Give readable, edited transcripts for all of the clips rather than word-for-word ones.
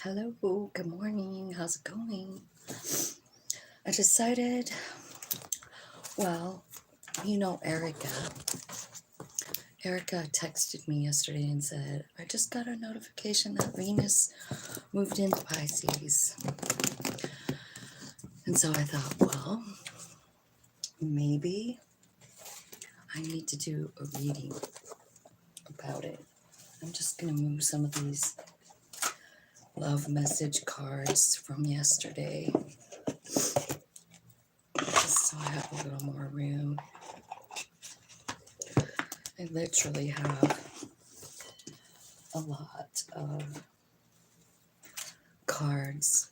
Hello, good morning. How's it going? I decided, well, Erica. Erica texted me yesterday and said, I just got a notification that Venus moved into Pisces. And so I thought, well, maybe I need to do a reading about it. I'm just going to move some of these love message cards from yesterday, just so I have a little more room. I literally have a lot of cards,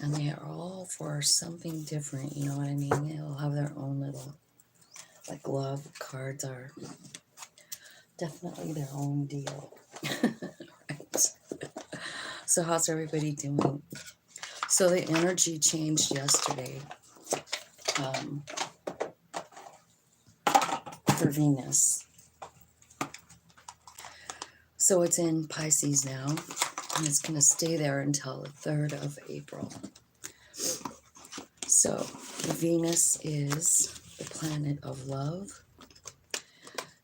and they are all for something different, you know what I mean? They'll have their own little, like, love cards are definitely their own deal. Right. So how's everybody doing? So the energy changed yesterday for Venus. So it's in Pisces now, and it's going to stay there until the 3rd of April. So Venus is the planet of love.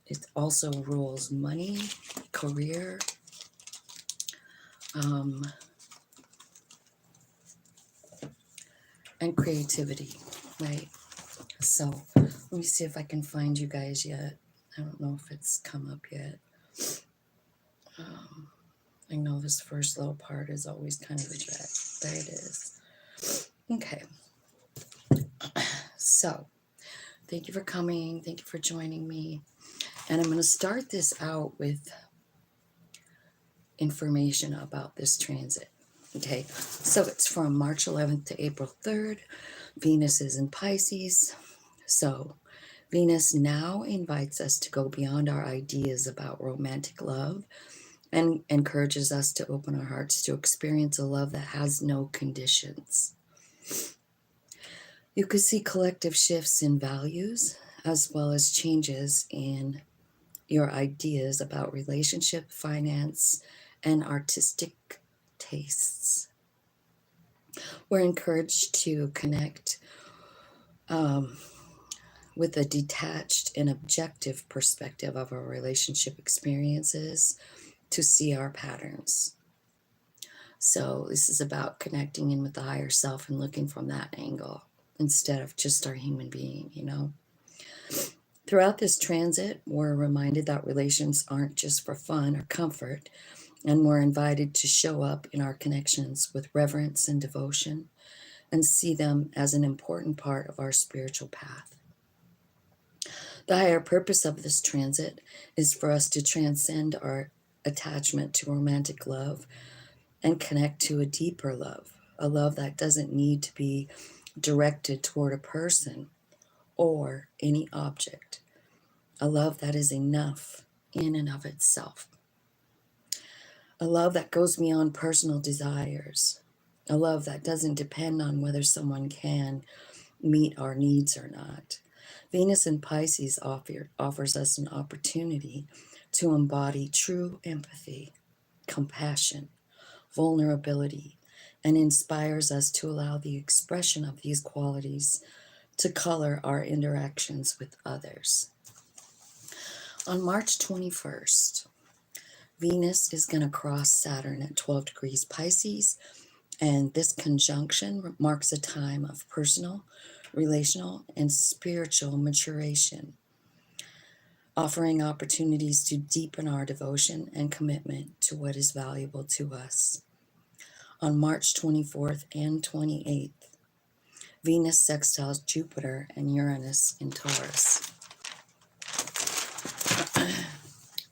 It also rules money, career, and creativity, right? So let me see if I can find you guys yet. I don't know if it's come up yet. I know this first little part is always kind of a drag. There it is. Okay. So thank you for coming. Thank you for joining me. And I'm going to start this out with information about this transit. Okay, so it's from March 11th to April 3rd. Venus is in Pisces. So Venus now invites us to go beyond our ideas about romantic love and encourages us to open our hearts to experience a love that has no conditions. You could see collective shifts in values as well as changes in your ideas about relationship, finance, and artistic tastes. We're encouraged to connect with a detached and objective perspective of our relationship experiences to see our patterns. So this is about connecting in with the higher self and looking from that angle instead of just our human being, you know. Throughout this transit, we're reminded that relations aren't just for fun or comfort, and we're invited to show up in our connections with reverence and devotion and see them as an important part of our spiritual path. The higher purpose of this transit is for us to transcend our attachment to romantic love and connect to a deeper love, a love that doesn't need to be directed toward a person or any object, a love that is enough in and of itself, a love that goes beyond personal desires, a love that doesn't depend on whether someone can meet our needs or not. Venus in Pisces offers us an opportunity to embody true empathy, compassion, vulnerability, and inspires us to allow the expression of these qualities to color our interactions with others. On March 21st, Venus is going to cross Saturn at 12 degrees Pisces, and this conjunction marks a time of personal, relational, and spiritual maturation, offering opportunities to deepen our devotion and commitment to what is valuable to us. On March 24th and 28th, Venus sextiles Jupiter and Uranus in Taurus.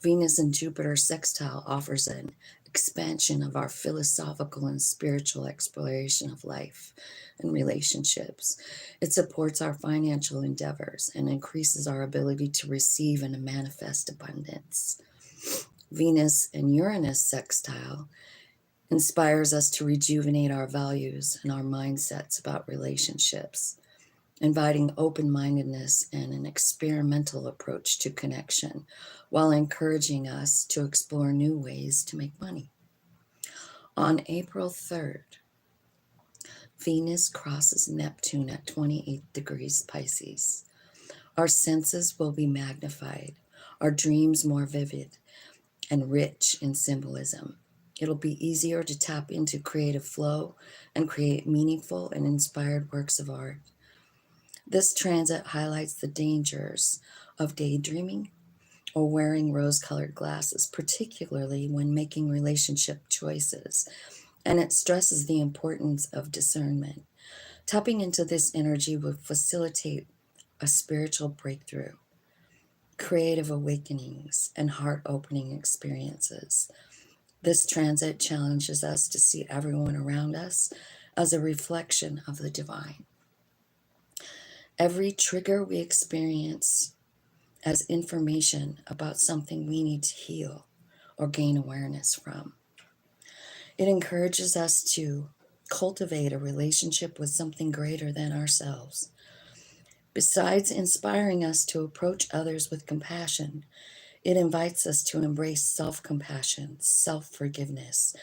Venus and Jupiter sextile offers an expansion of our philosophical and spiritual exploration of life and relationships. It supports our financial endeavors and increases our ability to receive and manifest abundance. Venus and Uranus sextile inspires us to rejuvenate our values and our mindsets about relationships, inviting open-mindedness and an experimental approach to connection, while encouraging us to explore new ways to make money. On April 3rd, Venus crosses Neptune at 28 degrees Pisces. Our senses will be magnified, our dreams more vivid and rich in symbolism. It'll be easier to tap into creative flow and create meaningful and inspired works of art. This transit highlights the dangers of daydreaming or wearing rose-colored glasses, particularly when making relationship choices. And it stresses the importance of discernment. Tapping into this energy will facilitate a spiritual breakthrough, creative awakenings, and heart-opening experiences. This transit challenges us to see everyone around us as a reflection of the divine. Every trigger we experience as information about something we need to heal or gain awareness from. It encourages us to cultivate a relationship with something greater than ourselves. Besides inspiring us to approach others with compassion, it invites us to embrace self-compassion, self-forgiveness,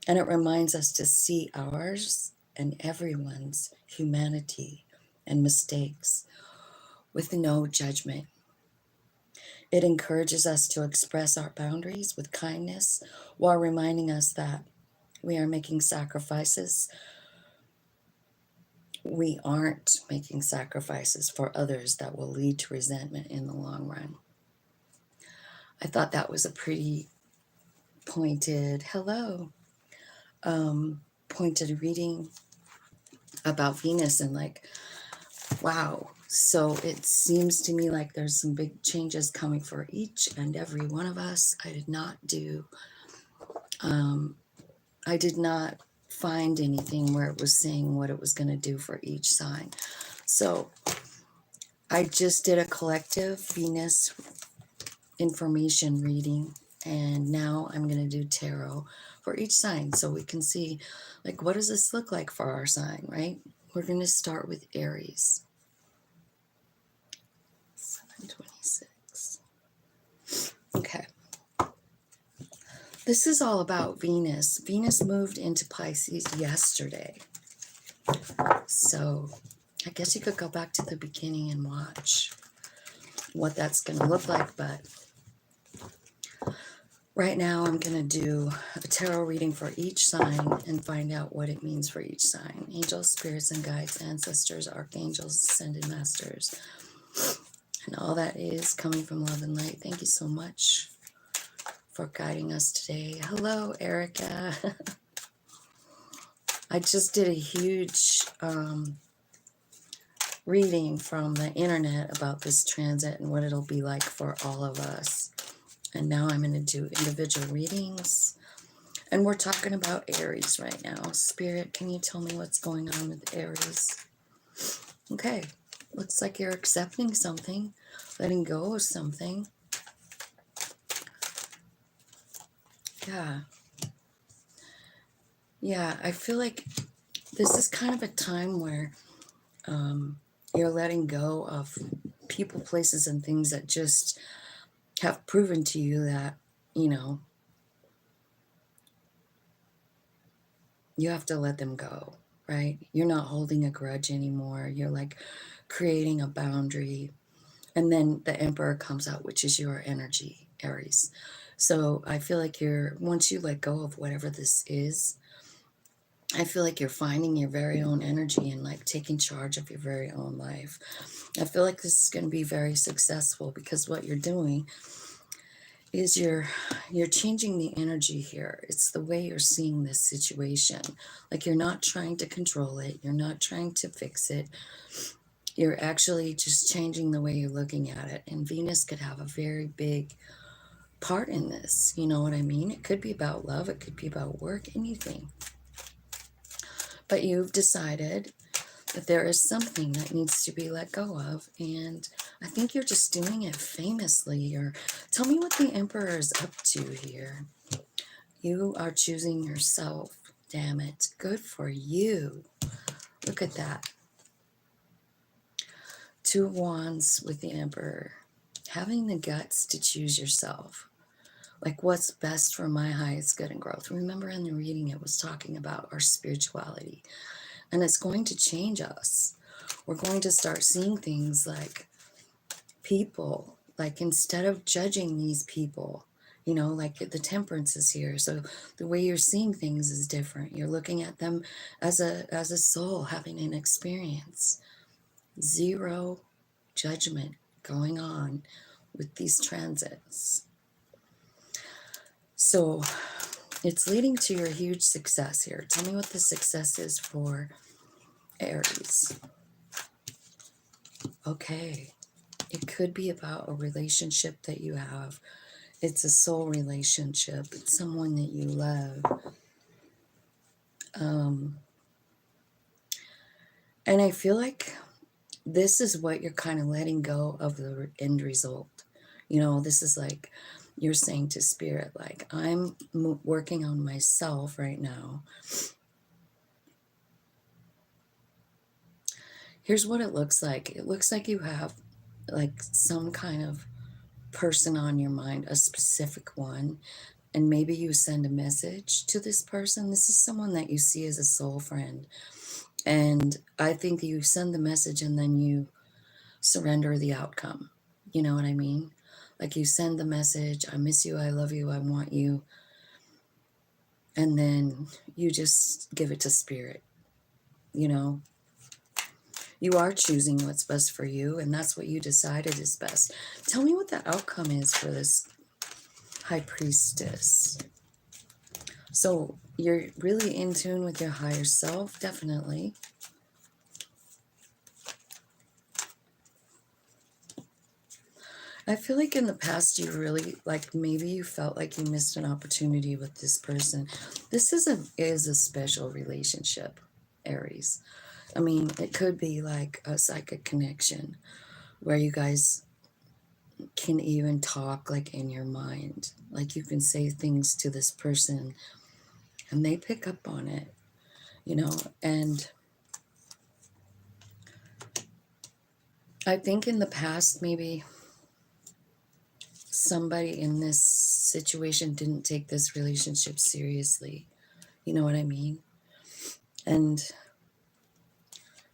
and it reminds us to see ours and everyone's humanity and mistakes with no judgment. It encourages us to express our boundaries with kindness while reminding us that we are making sacrifices. We aren't making sacrifices for others that will lead to resentment in the long run. I thought that was a pretty pointed, pointed reading about Venus, and like, wow. So it seems to me like there's some big changes coming for each and every one of us. I did not find anything where it was saying what it was going to do for each sign. So I just did a collective Venus information reading, and now I'm going to do tarot for each sign so we can see, like, what does this look like for our sign, right? We're going to start with Aries. 726. Okay. This is all about Venus. Venus moved into Pisces yesterday. So I guess you could go back to the beginning and watch what that's going to look like. But right now I'm going to do a tarot reading for each sign and find out what it means for each sign. Angels, spirits, and guides, ancestors, archangels, ascended masters, and all that is coming from love and light. Thank you so much for guiding us today. Hello, Erica. I just did a huge reading from the internet about this transit and what it'll be like for all of us. And now I'm going to do individual readings. And we're talking about Aries right now. Spirit, can you tell me what's going on with Aries? Okay. Looks like you're accepting something, letting go of something. Yeah, I feel like this is kind of a time where you're letting go of people, places, and things that just have proven to you that, you have to let them go, right? You're not holding a grudge anymore. You're like creating a boundary. And then the Emperor comes out, which is your energy, Aries. So I feel like once you let go of whatever this is, I feel like you're finding your very own energy and like taking charge of your very own life. I feel like this is going to be very successful because what you're doing is you're changing the energy here. It's the way you're seeing this situation. Like, you're not trying to control it. You're not trying to fix it. You're actually just changing the way you're looking at it. And Venus could have a very big part in this. You know what I mean? It could be about love. It could be about work, anything. But you've decided that there is something that needs to be let go of. And I think you're just doing it famously. Or tell me what the Emperor is up to here. You are choosing yourself. Damn it. Good for you. Look at that. 2 of Wands with the Emperor. Having the guts to choose yourself. Like, what's best for my highest good and growth? Remember in the reading, it was talking about our spirituality, and it's going to change us. We're going to start seeing things like people, like instead of judging these people, you know, like the temperance is here. So the way you're seeing things is different. You're looking at them as a soul having an experience. Zero judgment going on with these transits. So it's leading to your huge success here. Tell me what the success is for Aries. Okay. It could be about a relationship that you have. It's a soul relationship. It's someone that you love. And I feel like this is what you're kind of letting go of the end result. You know, this is like you're saying to spirit, like, I'm working on myself right now. Here's what it looks like. It looks like you have like some kind of person on your mind, a specific one, and maybe you send a message to this person. This is someone that you see as a soul friend. And I think you send the message and then you surrender the outcome. You know what I mean? Like you send the message, I miss you, I love you, I want you. And then you just give it to spirit. You know, you are choosing what's best for you, and that's what you decided is best. Tell me what the outcome is for this High Priestess. So you're really in tune with your higher self, definitely. I feel like in the past you really, like maybe you felt like you missed an opportunity with this person. This is a special relationship, Aries. I mean, it could be like a psychic connection where you guys can even talk like in your mind. Like you can say things to this person and they pick up on it, you know. And I think in the past, maybe somebody in this situation didn't take this relationship seriously. You know what I mean? And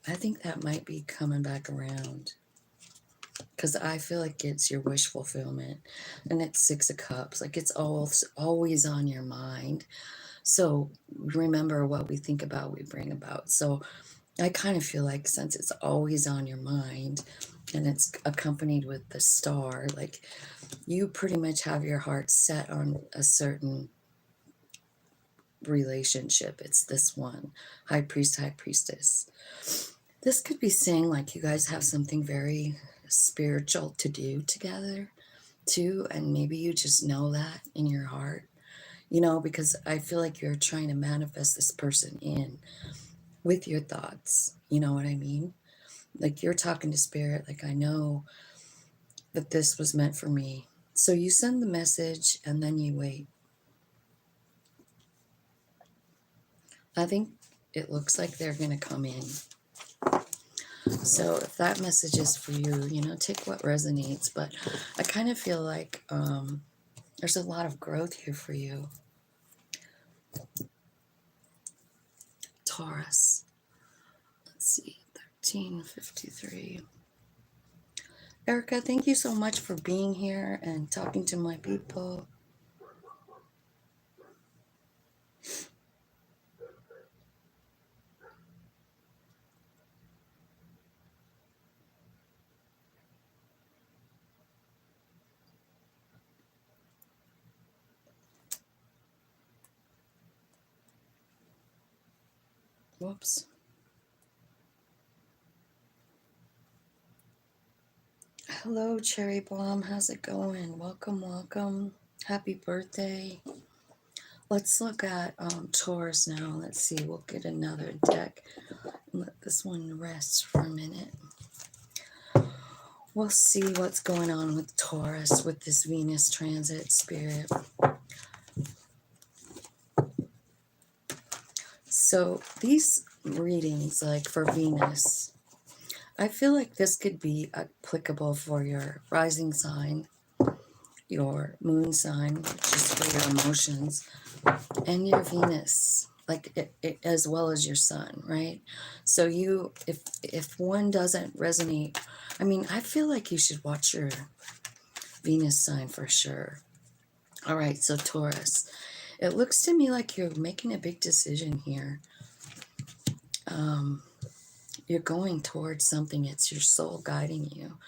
I think that might be coming back around, because I feel like it's your wish fulfillment, and it's Six of Cups. Like it's always on your mind. So remember, what we think about, we bring about. So I kind of feel like since it's always on your mind and it's accompanied with the star, like you pretty much have your heart set on a certain relationship. It's this one, High Priest, High Priestess. This could be saying like you guys have something very spiritual to do together too, and maybe you just know that in your heart, you know, because I feel like you're trying to manifest this person in with your thoughts. You know what I mean? Like you're talking to spirit, like, I know that this was meant for me. So you send the message and then you wait. I think it looks like they're going to come in. So if that message is for you, you know, take what resonates. But I kind of feel like there's a lot of growth here for you. Taurus. Let's see, 1353. Erica, thank you so much for being here and talking to my people. Whoops. Hello, Cherry Bomb. How's it going? Welcome, welcome. Happy birthday. Let's look at Taurus now. Let's see. We'll get another deck. Let this one rest for a minute. We'll see what's going on with Taurus with this Venus transit, spirit. So these readings, like for Venus, I feel like this could be applicable for your rising sign your moon sign, which is for your emotions, and your Venus, like as well as your sun, right? So you, if one doesn't resonate, I mean, I feel like you should watch your Venus sign for sure. All right, so Taurus, it looks to me like you're making a big decision here. You're going towards something. It's your soul guiding you.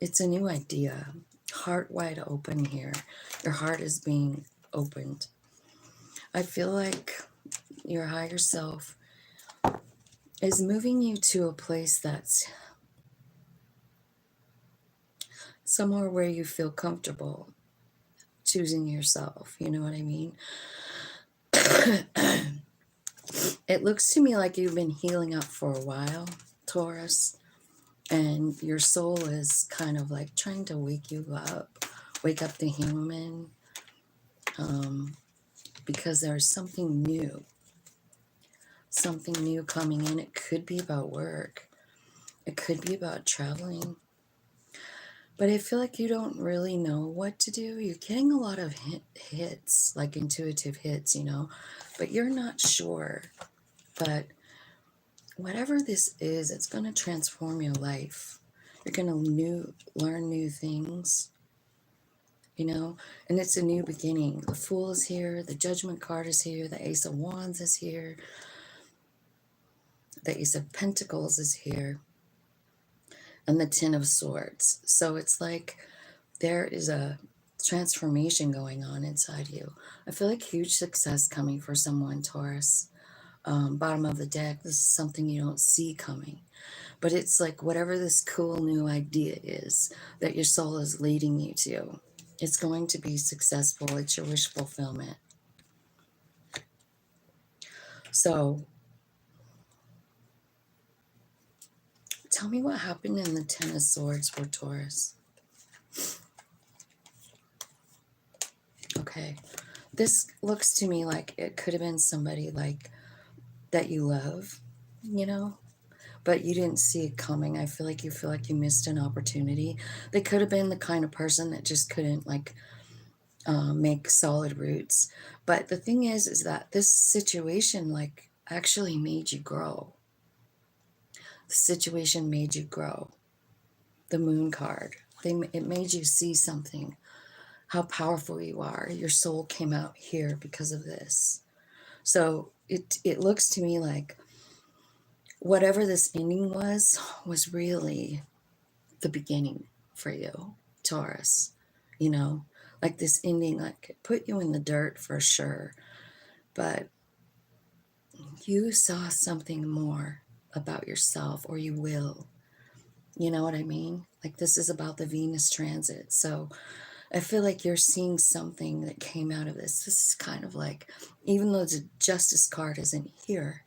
It's a new idea. Heart wide open here. Your heart is being opened. I feel like your higher self is moving you to a place that's somewhere where you feel comfortable choosing yourself. You know what I mean? It looks to me like you've been healing up for a while, Taurus, and your soul is kind of like trying to wake you up, wake up the human, because there's something new coming in. It could be about work. It could be about traveling. But I feel like you don't really know what to do. You're getting a lot of hits, like intuitive hits, you know, but you're not sure. But whatever this is, it's going to transform your life. You're going to learn new things, you know, and it's a new beginning. The Fool is here. The Judgment card is here. The Ace of Wands is here. The Ace of Pentacles is here. And the Ten of Swords. So it's like there is a transformation going on inside you. I feel like huge success coming for someone, Taurus. Bottom of the deck, this is something you don't see coming. But it's like whatever this cool new idea is that your soul is leading you to, it's going to be successful. It's your wish fulfillment. So tell me what happened in the Ten of Swords for Taurus. Okay. This looks to me like it could have been somebody like that you love, you know, but you didn't see it coming. I feel like you missed an opportunity. They could have been the kind of person that just couldn't like make solid roots. But the thing is that this situation like actually made you grow. The situation made you grow. The Moon card, it made you see something, how powerful you are. Your soul came out here because of this. So it looks to me like whatever this ending was really the beginning for you, Taurus. You know, like this ending, like it put you in the dirt for sure. But you saw something more about yourself, or you will. You know what I mean? Like this is about the Venus transit. So I feel like you're seeing something that came out of this. This is kind of like, even though the Justice card isn't here,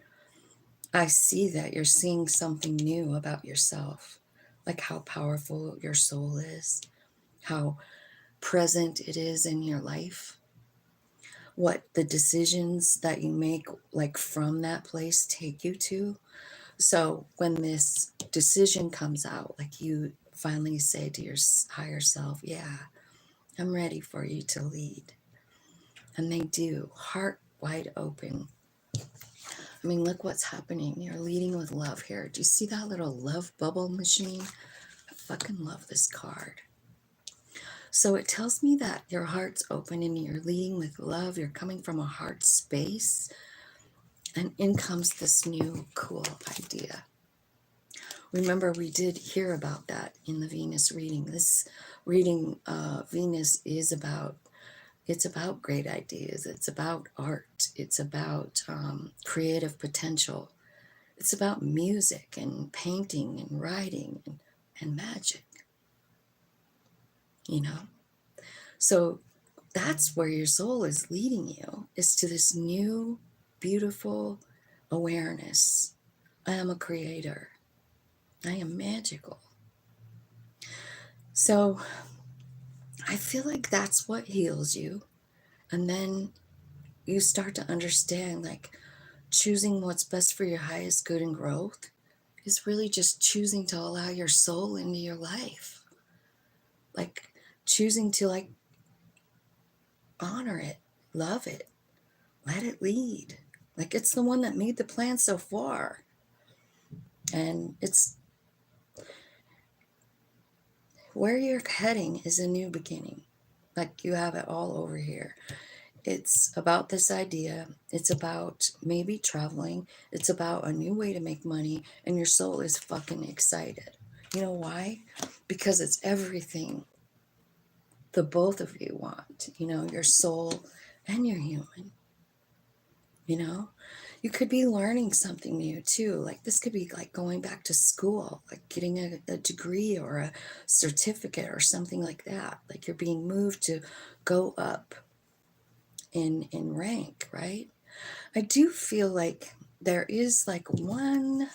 I see that you're seeing something new about yourself, like how powerful your soul is, how present it is in your life, what the decisions that you make, like from that place, take you to. So when this decision comes out, like you finally say to your higher self, yeah, I'm ready for you to lead. And they do, heart wide open. I mean, look what's happening. You're leading with love here. Do you see that little love bubble machine? I fucking love this card. So it tells me that your heart's open and you're leading with love. You're coming from a heart space. And in comes this new cool idea. Remember, we did hear about that in the Venus reading. This reading, Venus is about, it's about great ideas. It's about art. It's about creative potential. It's about music and painting and writing and magic, you know? So that's where your soul is leading you, is to this new, beautiful awareness. I am a creator. I am magical. So I feel like that's what heals you. And then you start to understand, like, choosing what's best for your highest good and growth is really just choosing to allow your soul into your life. Like choosing to like honor it, love it, let it lead. Like it's the one that made the plan so far. And it's where you're heading is a new beginning. Like you have it all over here. It's about this idea. It's about maybe traveling. It's about a new way to make money. And your soul is fucking excited. You know why? Because it's everything the both of you want. You know, your soul and your human. You know, you could be learning something new too. Like this could be like going back to school, like getting a degree or a certificate or something like that. Like you're being moved to go up in rank, right? I do feel like there is like one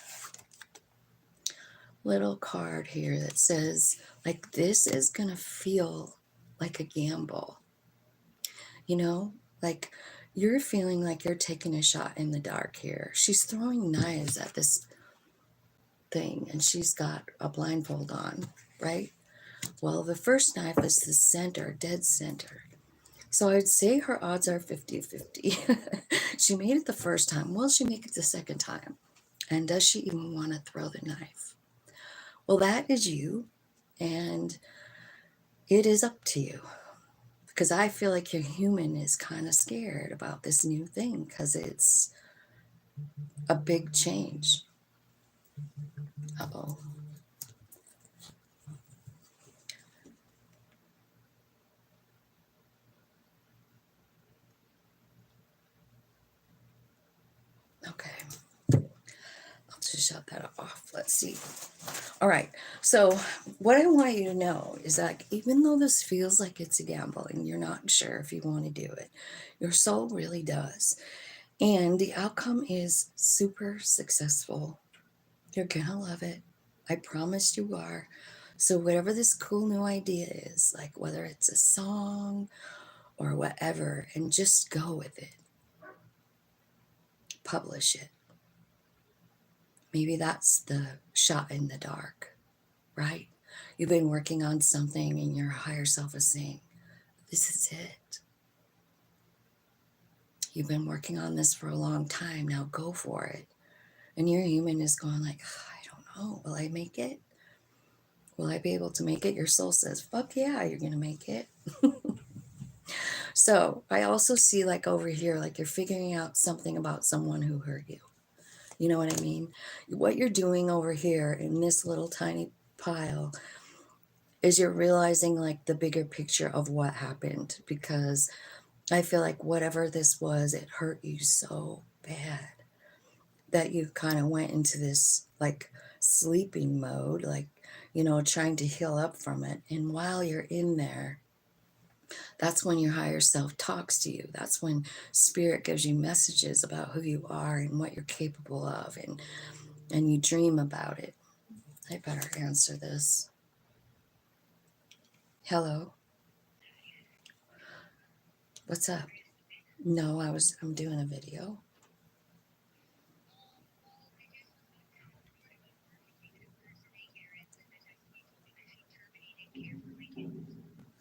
little card here that says like this is gonna feel like a gamble. You know, like you're feeling like you're taking a shot in the dark here. She's throwing knives at this thing and she's got a blindfold on, right? Well, the first knife is the center, dead center. So I'd say her odds are 50-50. She made it the first time. Will she make it the second time? And does she even want to throw the knife? Well, that is you. And it is up to you. Because I feel like your human is kind of scared about this new thing because it's a big change. Uh-oh. Okay. I'll just shut that off. Let's see. All right. So what I want you to know is that even though this feels like it's a gamble and you're not sure if you want to do it, your soul really does. And the outcome is super successful. You're going to love it. I promise you are. So whatever this cool new idea is, like whether it's a song or whatever, and just go with it. Publish it. Maybe that's the shot in the dark, right? You've been working on something and your higher self is saying, this is it. You've been working on this for a long time. Now go for it. And your human is going like, I don't know. Will I make it? Will I be able to make it? Your soul says, fuck yeah, you're going to make it. So I also see like over here, like you're figuring out something about someone who hurt you. You know what I mean? What you're doing over here in this little tiny pile is you're realizing like the bigger picture of what happened, because I feel like whatever this was, it hurt you so bad that you kind of went into this like sleeping mode, like, you know, trying to heal up from it. And while you're in there, that's when your higher self talks to you. That's when spirit gives you messages about who you are and what you're capable of, and you dream about it. I better answer this. Hello. What's up? No, I'm doing a video.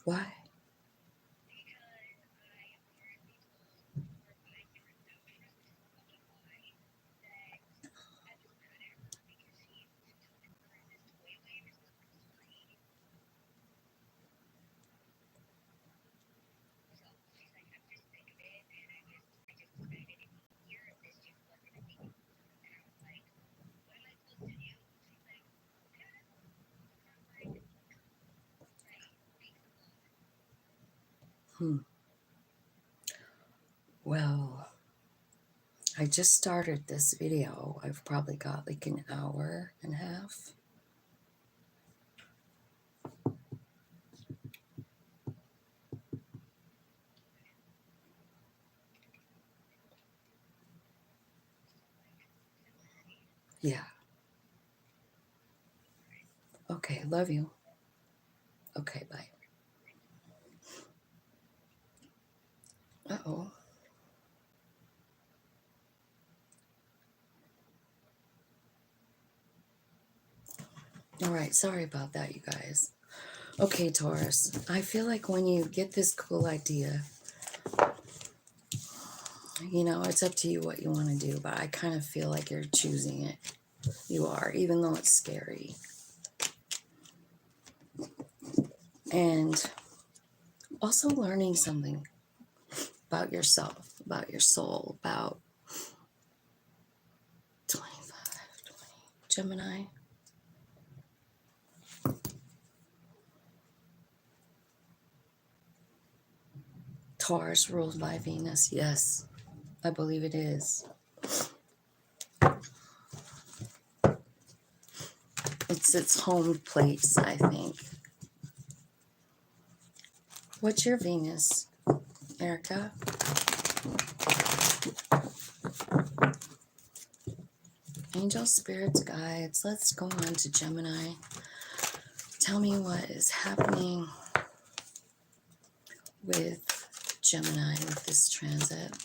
Why? Well, I just started this video. I've probably got like an hour and a half. Yeah. Okay, love you. Okay, bye. Uh-oh. All right, sorry about that, you guys. Okay, Taurus, I feel like when you get this cool idea, You know, it's up to you what you want to do, but I kind of feel like you're choosing it. You are, even though it's scary. And also learning something about yourself, about your soul, about 25, 20, Gemini. Taurus ruled by Venus. Yes, I believe it is. It's its home place, I think. What's your Venus, Erica? Angel, spirits, guides. Let's go on to Gemini. Tell me what is happening with Gemini with this transit.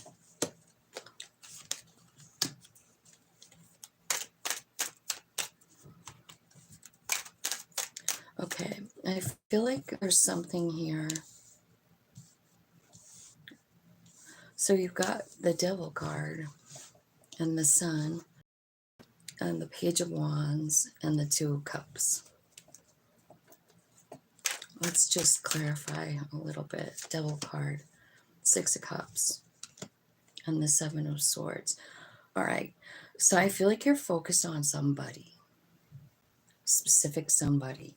Okay, I feel like there's something here. So you've got the Devil card and the Sun and the Page of Wands and the Two of Cups. Let's just clarify a little bit. Devil card, Six of Cups, and the Seven of Swords. All right, so I feel like you're focused on somebody, specific somebody.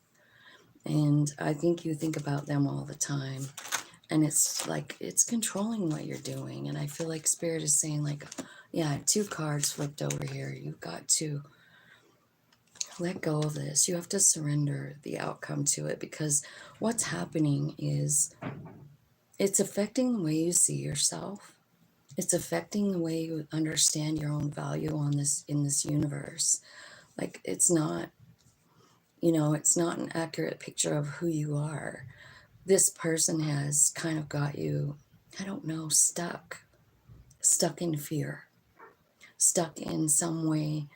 And I think you think about them all the time. And it's like, it's controlling what you're doing. And I feel like Spirit is saying like, yeah, two cards flipped over here. You've got to let go of this. You have to surrender the outcome to it, because what's happening is it's affecting the way you see yourself. It's affecting the way you understand your own value on this, in this universe. Like, it's not, you know, it's not an accurate picture of who you are. This person has kind of got you, I don't know, stuck in fear, stuck in some way,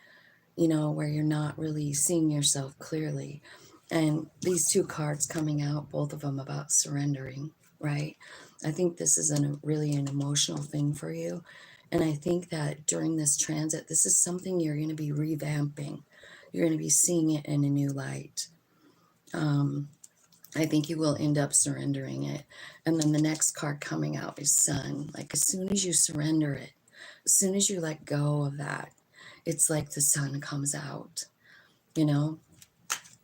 you know, where you're not really seeing yourself clearly. And these two cards coming out, both of them about surrendering, right? I think this is really an emotional thing for you. And I think that during this transit, this is something you're going to be revamping. You're going to be seeing it in a new light. I think you will end up surrendering it. And then the next card coming out is Sun. Like, as soon as you surrender it, as soon as you let go of that, it's like the sun comes out, you know?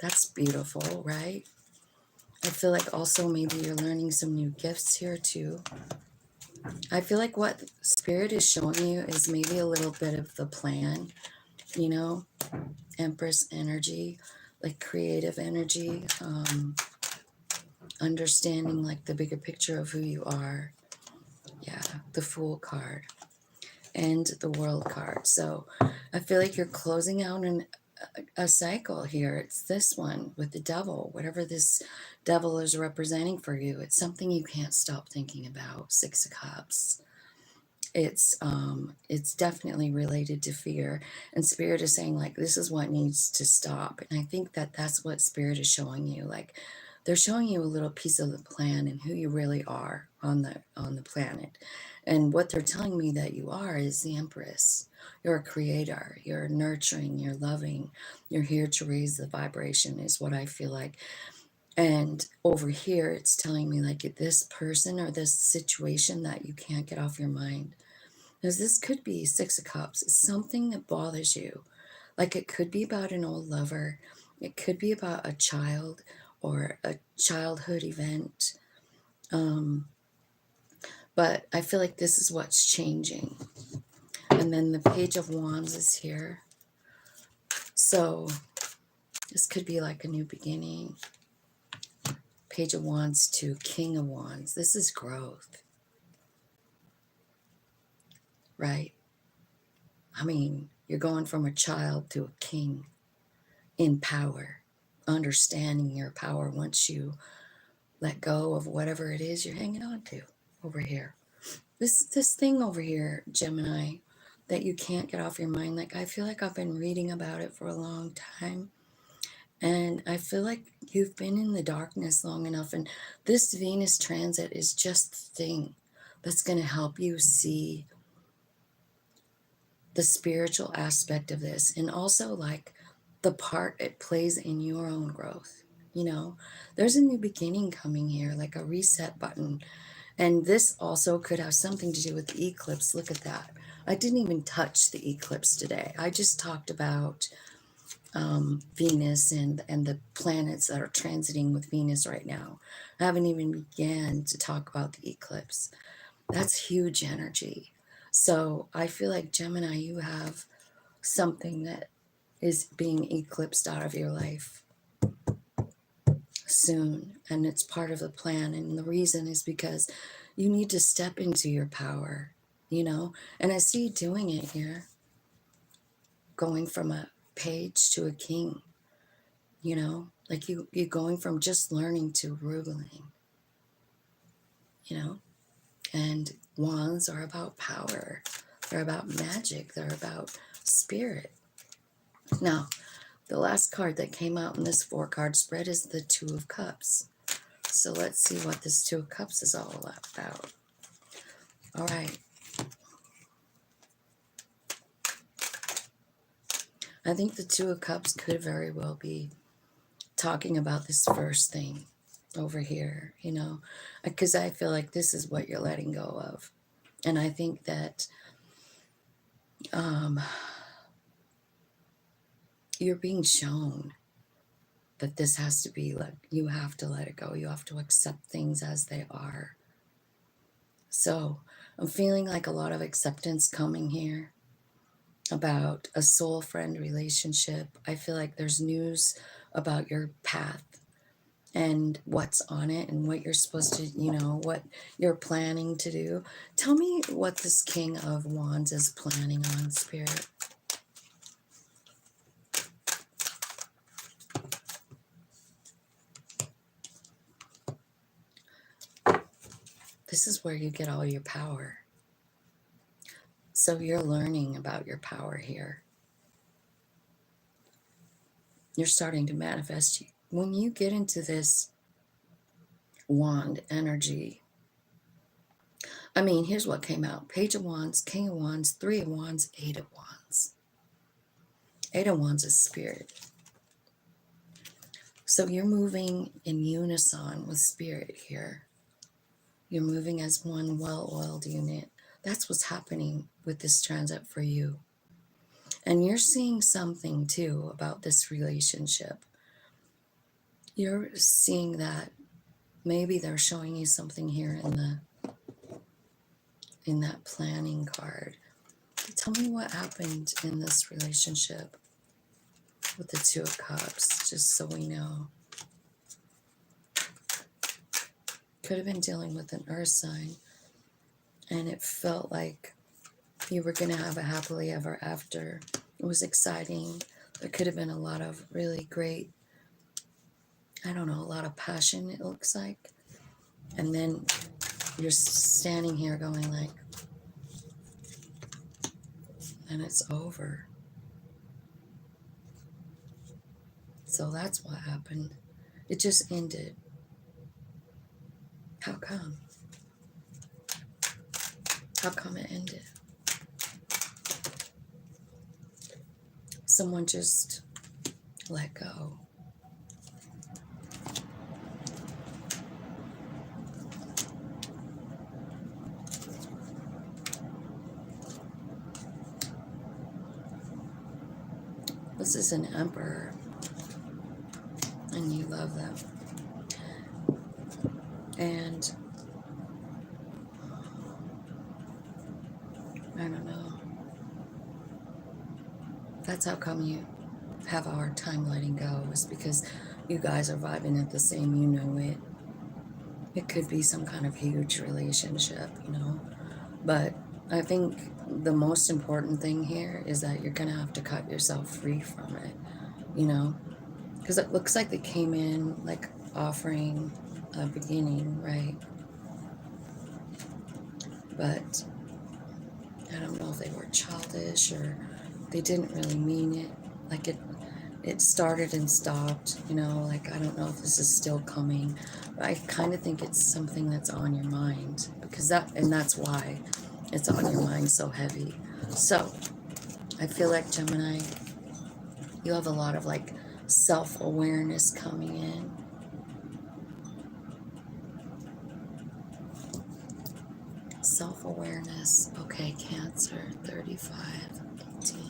That's beautiful, right? I feel like also maybe you're learning some new gifts here too. I feel like what Spirit is showing you is maybe a little bit of the plan, you know? Empress energy, like creative energy, understanding like the bigger picture of who you are. Yeah, the Fool card and the World card. So I feel like you're closing out a cycle here. It's this one with the Devil, whatever this Devil is representing for you. It's something you can't stop thinking about. Six of Cups. It's definitely related to fear, and Spirit is saying like, this is what needs to stop. And I think that that's what Spirit is showing you. Like, they're showing you a little piece of the plan and who you really are on the planet. And what they're telling me that you are is the Empress. You're a creator, you're nurturing, you're loving, you're here to raise the vibration, is what I feel like. And over here, it's telling me like, this person or this situation that you can't get off your mind. Because this could be Six of Cups. It's something that bothers you. Like, it could be about an old lover. It could be about a child or a childhood event. But I feel like this is what's changing. And then the Page of Wands is here. So this could be like a new beginning. Page of Wands to King of Wands. This is growth. Right? I mean, you're going from a child to a king in power, understanding your power once you let go of whatever it is you're hanging on to over here. This thing over here, Gemini, that you can't get off your mind. Like, I feel like I've been reading about it for a long time. And I feel like you've been in the darkness long enough. And this Venus transit is just the thing that's going to help you see the spiritual aspect of this, and also like the part it plays in your own growth. You know, there's a new beginning coming here, like a reset button. And this also could have something to do with the eclipse. Look at that. I didn't even touch the eclipse today. I just talked about Venus and the planets that are transiting with Venus right now. I haven't even began to talk about the eclipse. That's huge energy. So I feel like Gemini, you have something that is being eclipsed out of your life soon, and it's part of the plan. And the reason is because you need to step into your power, you know. And I see you doing it here, going from a page to a king, you know, like you're going from just learning to ruling, you know. And wands are about power, they're about magic, they're about spirit. Now, the last card that came out in this 4-card spread is the Two of Cups. So let's see what this Two of Cups is all about. All right. I think the Two of Cups could very well be talking about this first thing over here, you know, because I feel like this is what you're letting go of. And I think that you're being shown that this has to be like, you have to let it go. You have to accept things as they are. So I'm feeling like a lot of acceptance coming here about a soul friend relationship. I feel like there's news about your path and what's on it and what you're supposed to, you know, what you're planning to do. Tell me what this King of Wands is planning on, Spirit. This is where you get all your power. So you're learning about your power here. You're starting to manifest. When you get into this wand energy, I mean, here's what came out. Page of Wands, King of Wands, 3 of Wands, 8 of Wands. 8 of Wands is spirit. So you're moving in unison with spirit here. You're moving as one well-oiled unit. That's what's happening with this transit for you. And you're seeing something too about this relationship. You're seeing that maybe they're showing you something here in that planning card. Tell me what happened in this relationship with the Two of Cups, just so we know. Could have been dealing with an earth sign, and it felt like you were going to have a happily ever after. It was exciting. There could have been a lot of really great, I don't know, a lot of passion, it looks like. And then you're standing here going like, and it's over. So that's what happened. It just ended. How come? How come it ended? Someone just let go. This is an emperor, and you love them. And I don't know. That's how come you have a hard time letting go, is because you guys are vibing at the same, you know it. It could be some kind of huge relationship, you know. But I think the most important thing here is that you're going to have to cut yourself free from it, you know. Because it looks like they came in like offering a beginning, right? But I don't know if they were childish or they didn't really mean it. Like it started and stopped, you know, like I don't know if this is still coming. But I kind of think it's something that's on your mind, because that's why it's on your mind so heavy. So I feel like Gemini, you have a lot of like self-awareness coming in. Self-awareness. Okay, Cancer, 35, 18.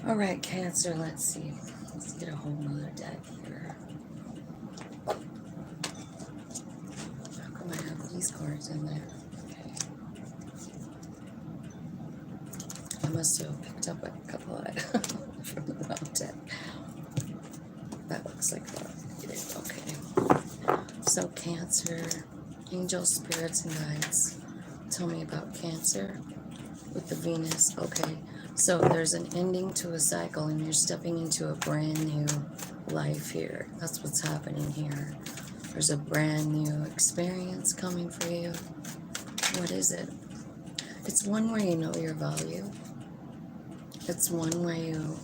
All right, Cancer, let's see. Let's get a whole nother deck here. How come I have these cards in there? Okay. I must have picked up a couple from the wrong deck. That looks like what I did. Okay. So Cancer, angels, spirits, and guides. Tell me about Cancer with the Venus. Okay. So there's an ending to a cycle and you're stepping into a brand new life here. That's what's happening here. There's a brand new experience coming for you. What is it? It's one where you know your value. It's one where you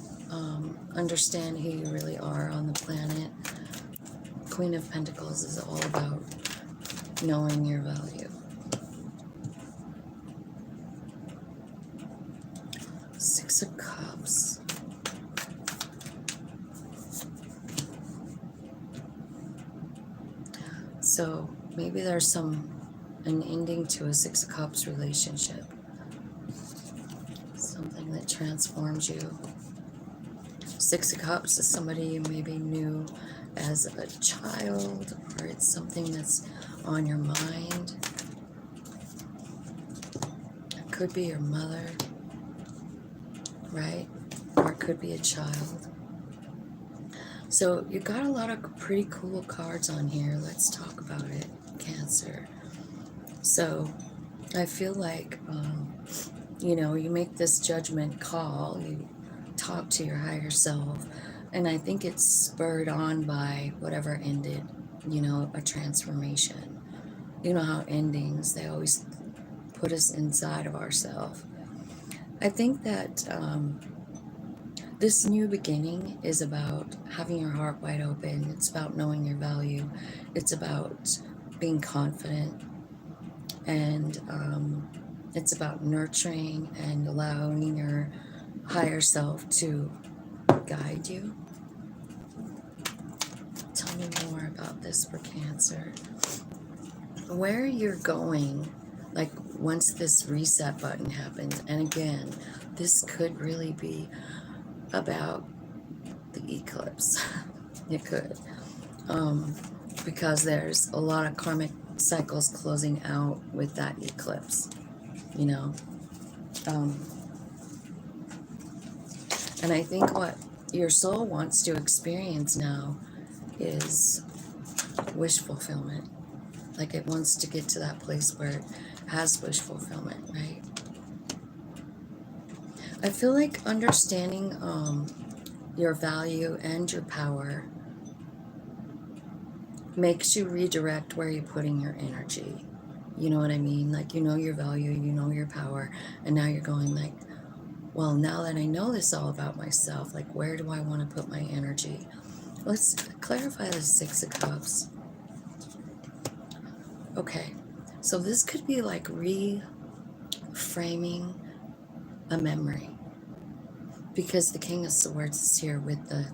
understand who you really are on the planet. Queen of Pentacles is all about knowing your value. Six of Cups. So maybe there's an ending to a Six of Cups relationship. Something that transforms you. Six of Cups is somebody you maybe knew as a child, or it's something that's on your mind. It could be your mother, right? Or it could be a child. So you got a lot of pretty cool cards on here. Let's talk about it, Cancer. So I feel like, you know, you make this judgment call, you talk to your higher self, and I think it's spurred on by whatever ended, you know, a transformation. You know how endings, they always put us inside of ourselves. I think that this new beginning is about having your heart wide open. It's about knowing your value. It's about being confident. And it's about nurturing and allowing your higher self to guide you. Tell me more about this for Cancer. Where you're going, like once this reset button happens, and again, this could really be about the eclipse. It could. Because there's a lot of karmic cycles closing out with that eclipse, you know. And I think what your soul wants to experience now is wish fulfillment. Like it wants to get to that place where it has wish fulfillment, right? I feel like understanding your value and your power makes you redirect where you're putting your energy. You know what I mean? Like, you know your value, you know your power, and now you're going like, well, now that I know this all about myself, like, where do I want to put my energy? Let's clarify the Six of Cups. Okay, so this could be like reframing a memory, because the King of Swords is here with the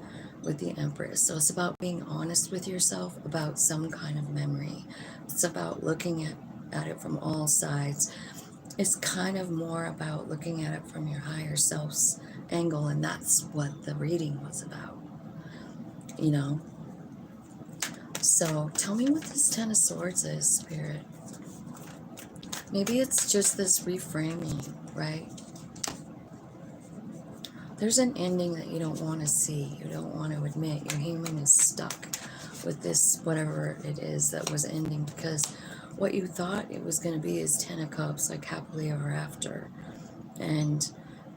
Empress. So it's about being honest with yourself about some kind of memory. It's about looking at it from all sides. It's kind of more about looking at it from your higher self's angle, and that's what the reading was about, you know. So tell me what this Ten of Swords is, Spirit. Maybe it's just this reframing, right? There's an ending that you don't want to see, you don't want to admit. Your human is stuck with this, whatever it is that was ending, because what you thought it was going to be is Ten of Cups, like happily ever after. And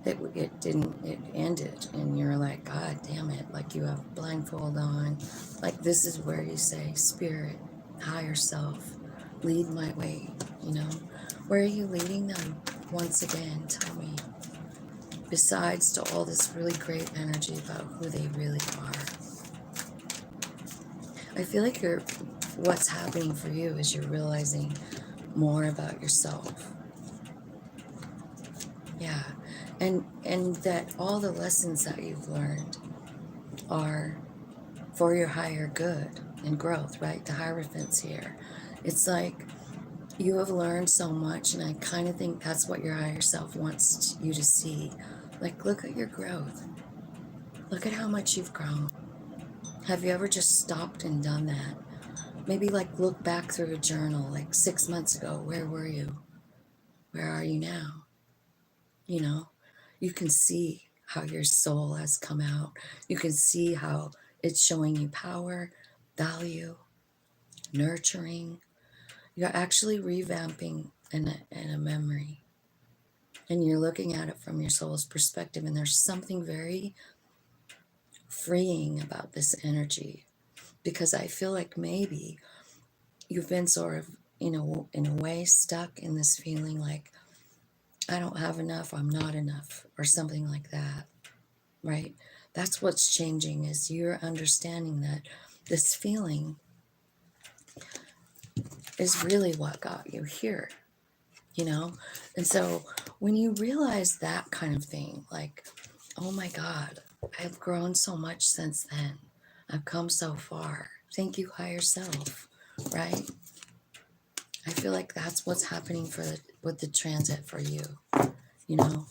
it didn't, it ended. And you're like, God damn it, like you have blindfold on. Like this is where you say, Spirit, higher self, lead my way, you know. Where are you leading them? Once again, tell me. Besides to all this really great energy about who they really are. I feel like what's happening for you is you're realizing more about yourself. Yeah. And that all the lessons that you've learned are for your higher good and growth, right? The Hierophant's here. It's like you have learned so much, and I kind of think that's what your higher self wants you to see. Like, look at your growth. Look at how much you've grown. Have you ever just stopped and done that? Maybe like look back through a journal, like 6 months ago. Where were you? Where are you now? You know, you can see how your soul has come out. You can see how it's showing you power, value, nurturing. You're actually revamping a memory, and you're looking at it from your soul's perspective. And there's something very freeing about this energy, because I feel like maybe you've been sort of, in a way stuck in this feeling like, I don't have enough, I'm not enough, or something like that, right? That's what's changing, is you're understanding that this feeling is really what got you here, And so when you realize that kind of thing, like, oh my God, I've grown so much since then. I've come so far. Thank you, higher self, right? I feel like that's what's happening with the transit for you, you know.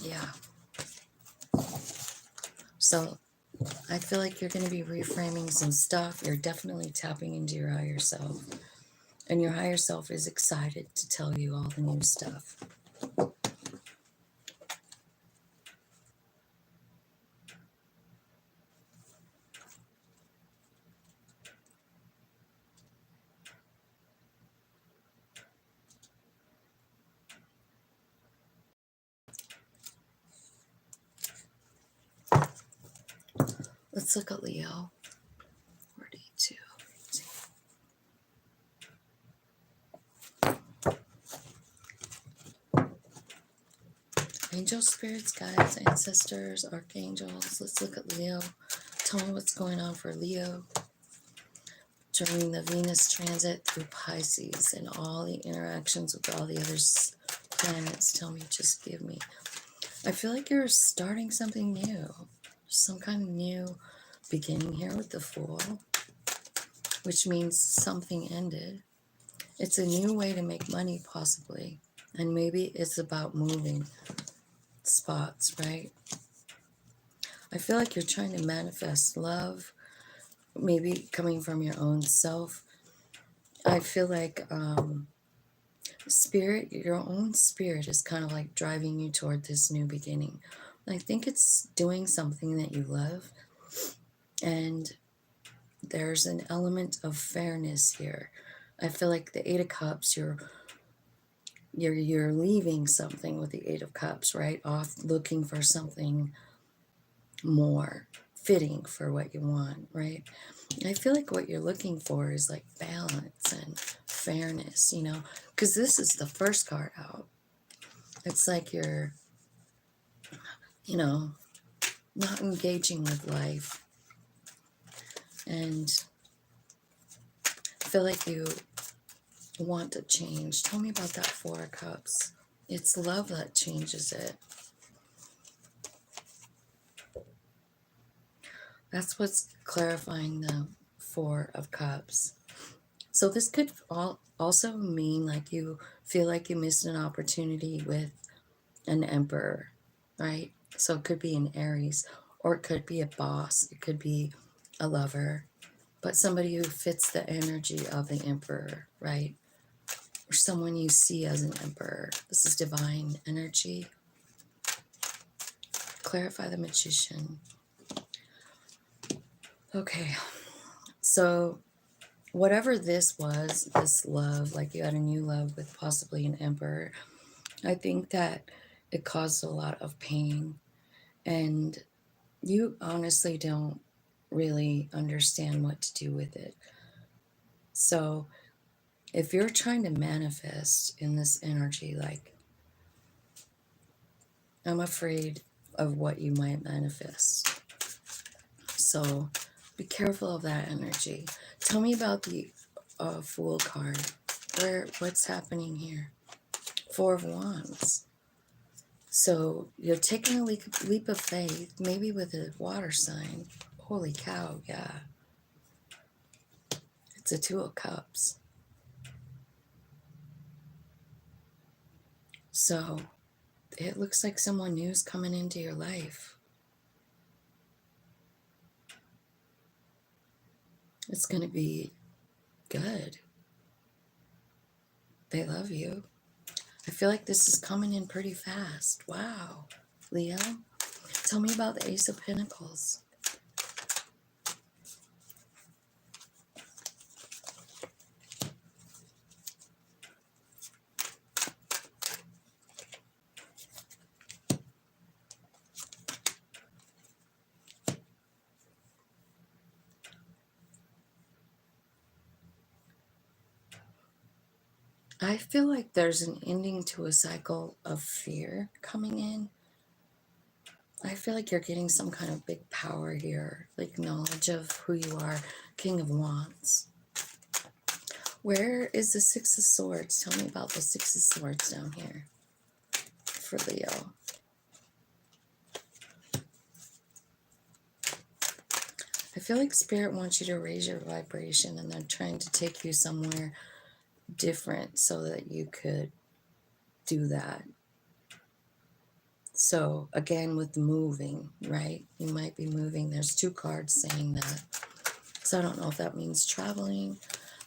Yeah. So I feel like you're going to be reframing some stuff. You're definitely tapping into your higher self, and your higher self is excited to tell you all the new stuff. Let's look at Leo. 42. Angel spirits, guides, ancestors, archangels. Let's look at Leo. Tell me what's going on for Leo during the Venus transit through Pisces and all the interactions with all the other planets. Tell me, just give me. I feel like you're starting something new. Some kind of new beginning here with the Fool, which means something ended. It's a new way to make money, possibly. And maybe it's about moving spots, right? I feel like you're trying to manifest love, maybe coming from your own self. I feel like your own spirit is kind of like driving you toward this new beginning. I think it's doing something that you love, and there's an element of fairness here. I feel like the Eight of Cups, you're leaving something with the Eight of Cups, right? Off looking for something more fitting for what you want, right? I feel like what you're looking for is like balance and fairness, because this is the first card out. It's like you're, not engaging with life. And I feel like you want to change. Tell me about that Four of Cups. It's love that changes it. That's what's clarifying the Four of Cups. So this could also mean like you feel like you missed an opportunity with an emperor, right? So it could be an Aries, or it could be a boss. It could be a lover, but somebody who fits the energy of the emperor, right? Or someone you see as an emperor. This is divine energy. Clarify the Magician. Okay, so whatever this was, this love, like you had a new love with possibly an emperor, I think that it caused a lot of pain, and you honestly don't really understand what to do with it. So if you're trying to manifest in this energy, like, I'm afraid of what you might manifest. So be careful of that energy. Tell me about the a Fool card. What's happening here? Four of Wands. So you're taking a leap of faith, maybe with a water sign. Holy cow, yeah. It's a Two of Cups. So it looks like someone new is coming into your life. It's going to be good. They love you. I feel like this is coming in pretty fast. Wow. Leo, tell me about the Ace of Pentacles. I feel like there's an ending to a cycle of fear coming in. I feel like you're getting some kind of big power here, like knowledge of who you are. King of Wands. Where is the Six of Swords? Tell me about the Six of Swords down here for Leo. I feel like Spirit wants you to raise your vibration, and they're trying to take you somewhere different so that you could do that. So again, with moving, right? You might be moving. There's two cards saying that. So I don't know if that means traveling,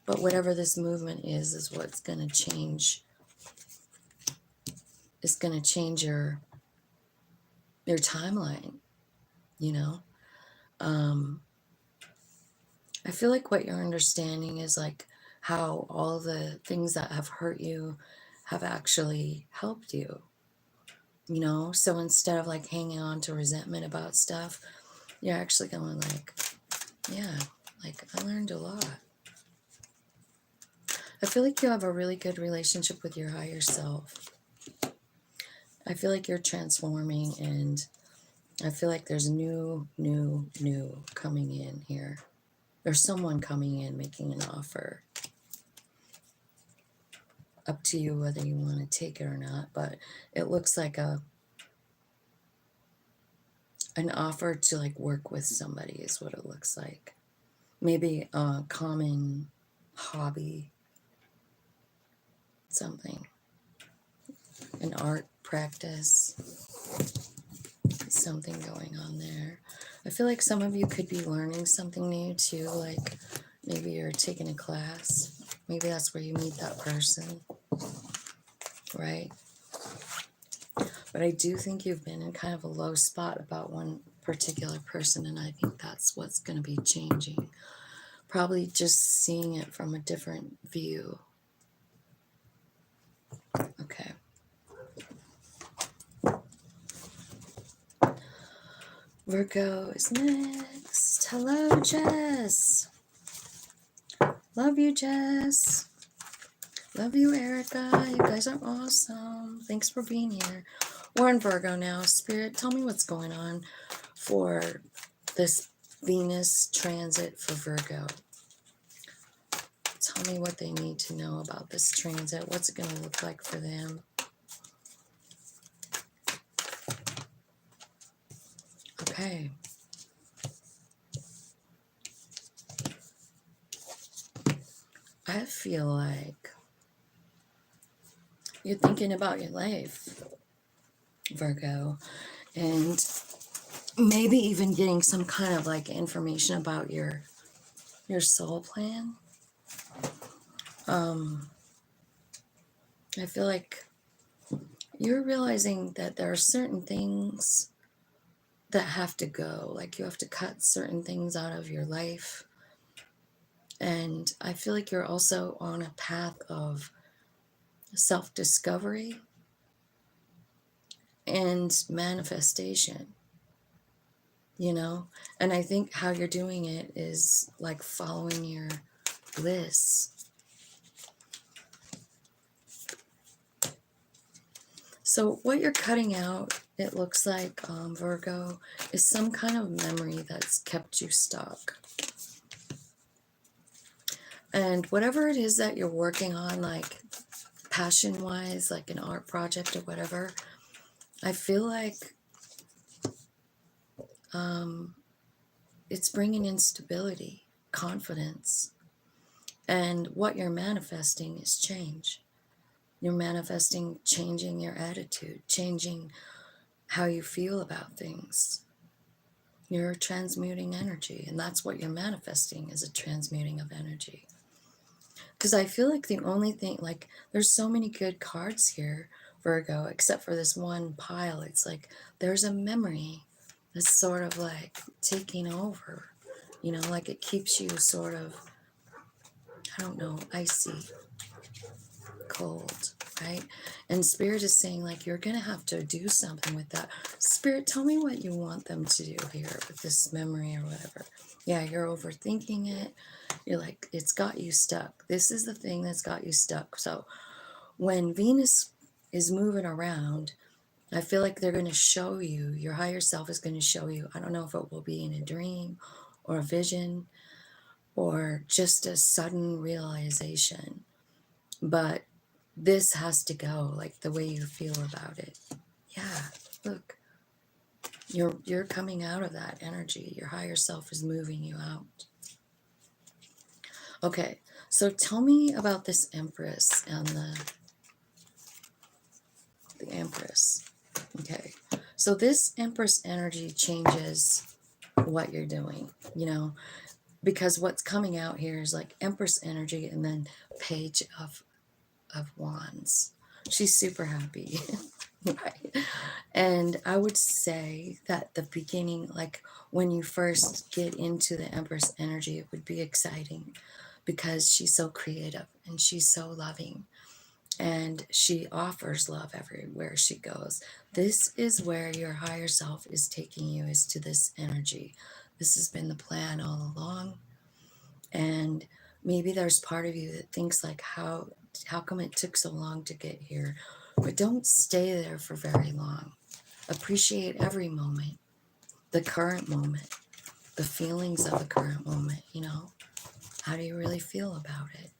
but whatever this movement is what's going to change. It's going to change your timeline, you know? I feel like what you're understanding is like how all the things that have hurt you have actually helped you, you know? So instead of like hanging on to resentment about stuff, you're actually going like, yeah, like I learned a lot. I feel like you have a really good relationship with your higher self. I feel like you're transforming, and I feel like there's new coming in here. There's someone coming in making an offer. Up to you whether you want to take it or not, but it looks like an offer to like work with somebody is what it looks like. Maybe a common hobby, something, an art practice, something going on there. I feel like some of you could be learning something new too, like maybe you're taking a class. Maybe that's where you meet that person, right? But I do think you've been in kind of a low spot about one particular person, and I think that's what's going to be changing. Probably just seeing it from a different view. Okay. Virgo is next. Hello, Jess. Love you, Jess. Love you, Erica. You guys are awesome. Thanks for being here. We're in Virgo now. Spirit, tell me what's going on for this Venus transit for Virgo. Tell me what they need to know about this transit. What's it going to look like for them? Okay. I feel like you're thinking about your life, Virgo, and maybe even getting some kind of like information about your soul plan. I feel like you're realizing that there are certain things that have to go. Like you have to cut certain things out of your life. And I feel like you're also on a path of self-discovery and manifestation, you know? And I think how you're doing it is like following your bliss. So what you're cutting out, it looks like, Virgo, is some kind of memory that's kept you stuck. And whatever it is that you're working on, like passion-wise, like an art project or whatever, I feel like it's bringing in stability, confidence. And what you're manifesting is change. You're manifesting changing your attitude, changing how you feel about things. You're transmuting energy, and that's what you're manifesting, is a transmuting of energy. Because I feel like the only thing, like, there's so many good cards here, Virgo, except for this one pile. It's like there's a memory that's sort of like taking over, you know, like it keeps you sort of, I don't know, icy cold, right? And Spirit is saying, like, you're going to have to do something with that. Spirit, tell me what you want them to do here with this memory or whatever. Yeah, you're overthinking it. You're like, it's got you stuck. This is the thing that's got you stuck. So when Venus is moving around, I feel like they're going to show you, your higher self is going to show you. I don't know if it will be in a dream or a vision or just a sudden realization, but this has to go, like the way you feel about it. Yeah, look, you're coming out of that energy. Your higher self is moving you out. Okay, so tell me about this Empress and the Empress. Okay, so this Empress energy changes what you're doing, you know, because what's coming out here is like Empress energy and then Page of Wands. She's super happy. Right. And I would say that the beginning, like when you first get into the Empress energy, it would be exciting because she's so creative and she's so loving and she offers love everywhere she goes. This is where your higher self is taking you, is to this energy. This has been the plan all along. And maybe there's part of you that thinks like, how come it took so long to get here? But don't stay there for very long. Appreciate every moment, the current moment, the feelings of the current moment, you know? How do you really feel about it?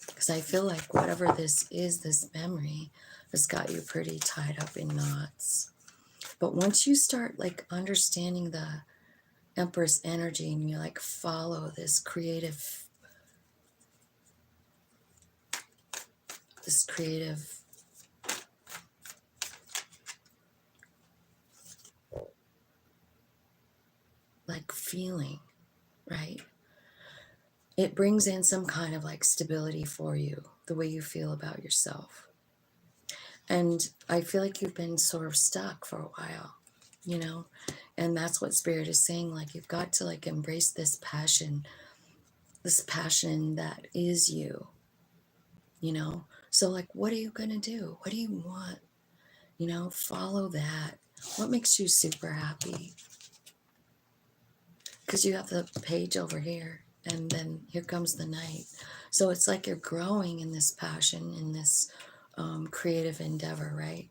Because I feel like whatever this is, this memory has got you pretty tied up in knots. But once you start like understanding the Empress energy and you like follow this creative like feeling, right? It brings in some kind of like stability for you, the way you feel about yourself. And I feel like you've been sort of stuck for a while, you know? And that's what Spirit is saying. Like, you've got to like embrace this passion that is you, you know? So like, what are you going to do? What do you want? You know, follow that. What makes you super happy? Because you have the Page over here, and then here comes the Knight. So it's like you're growing in this passion, in this creative endeavor, right?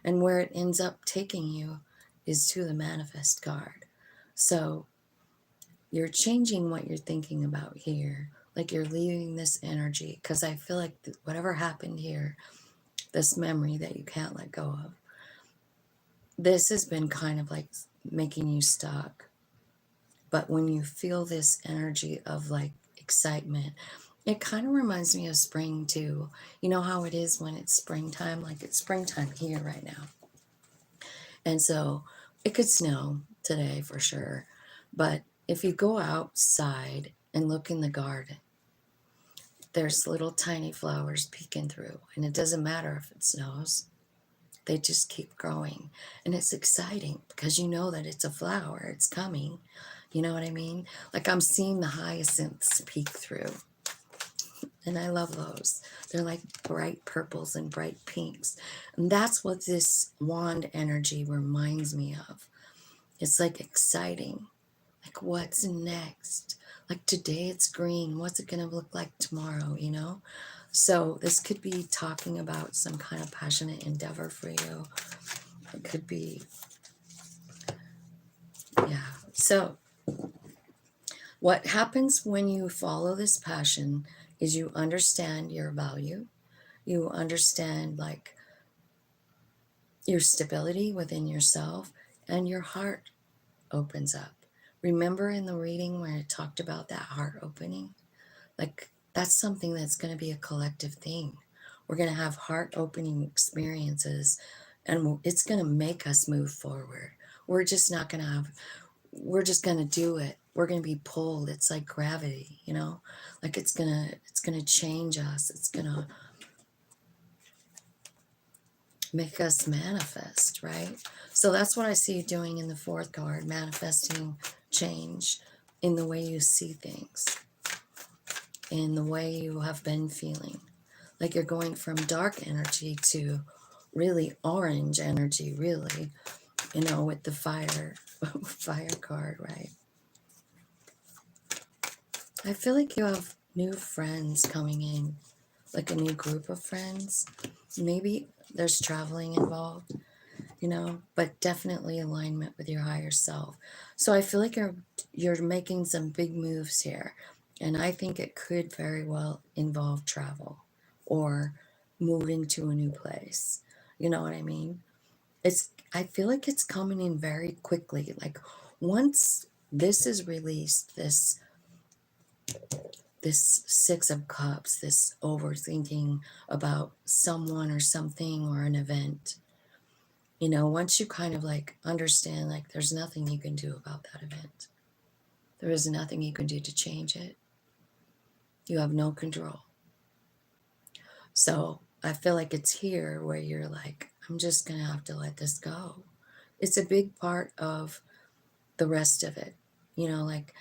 And where it ends up taking you is to the Manifest card. So you're changing what you're thinking about here. Like, you're leaving this energy, because I feel like whatever happened here, this memory that you can't let go of, this has been kind of like making you stuck. But when you feel this energy of like excitement, it kind of reminds me of spring too. You know how it is when it's springtime? Like, it's springtime here right now. And so it could snow today for sure. But if you go outside and look in the garden, there's little tiny flowers peeking through. And it doesn't matter if it snows. They just keep growing. And it's exciting because you know that it's a flower. It's coming. You know what I mean? Like, I'm seeing the hyacinths peek through. And I love those. They're like bright purples and bright pinks. And that's what this wand energy reminds me of. It's like exciting. Like, what's next? Like, today it's green. What's it going to look like tomorrow, you know? So this could be talking about some kind of passionate endeavor for you. It could be, yeah. So What happens when you follow this passion is you understand your value. You understand like your stability within yourself, and your heart opens up. Remember in the reading where it talked about that heart opening? Like that's something that's going to be a collective thing. We're going to have heart opening experiences, and it's going to make us move forward. We're just not going to have, we're just going to do it. We're going to be pulled. It's like gravity, you know, like it's going to change us. It's going to make us manifest, right? So that's what I see you doing in the fourth card, manifesting change in the way you see things, in the way you have been feeling. Like you're going from dark energy to really orange energy, really, you know, with the fire card, right? I feel like you have new friends coming in, like a new group of friends. Maybe there's traveling involved, you know, but definitely alignment with your higher self. So I feel like you're making some big moves here, and I think it could very well involve travel or moving to a new place. You know what I mean? I feel like it's coming in very quickly. Like once this is released, this Six of Cups, this overthinking about someone or something or an event, you know, once you kind of like understand, like there's nothing you can do about that event. There is nothing you can do to change it. You have no control. So I feel like it's here where you're like, I'm just going to have to let this go. It's a big part of the rest of it. You know, like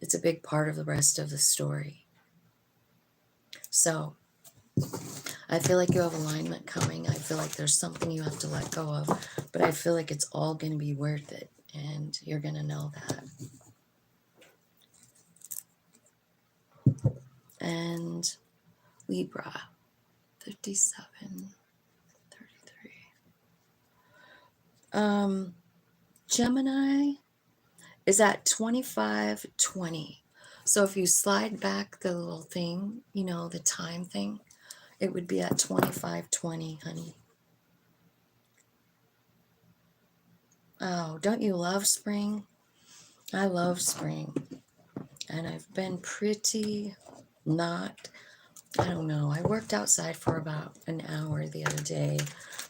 it's a big part of the rest of the story. So I feel like you have alignment coming. I feel like there's something you have to let go of, but I feel like it's all going to be worth it, and you're going to know that. And Libra, 57, 33. Gemini is at 25:20. So if you slide back the little thing, you know, the time thing, it would be at 25:20, honey. Oh, don't you love spring? I love spring. And I've been pretty not, I don't know. I worked outside for about an hour the other day,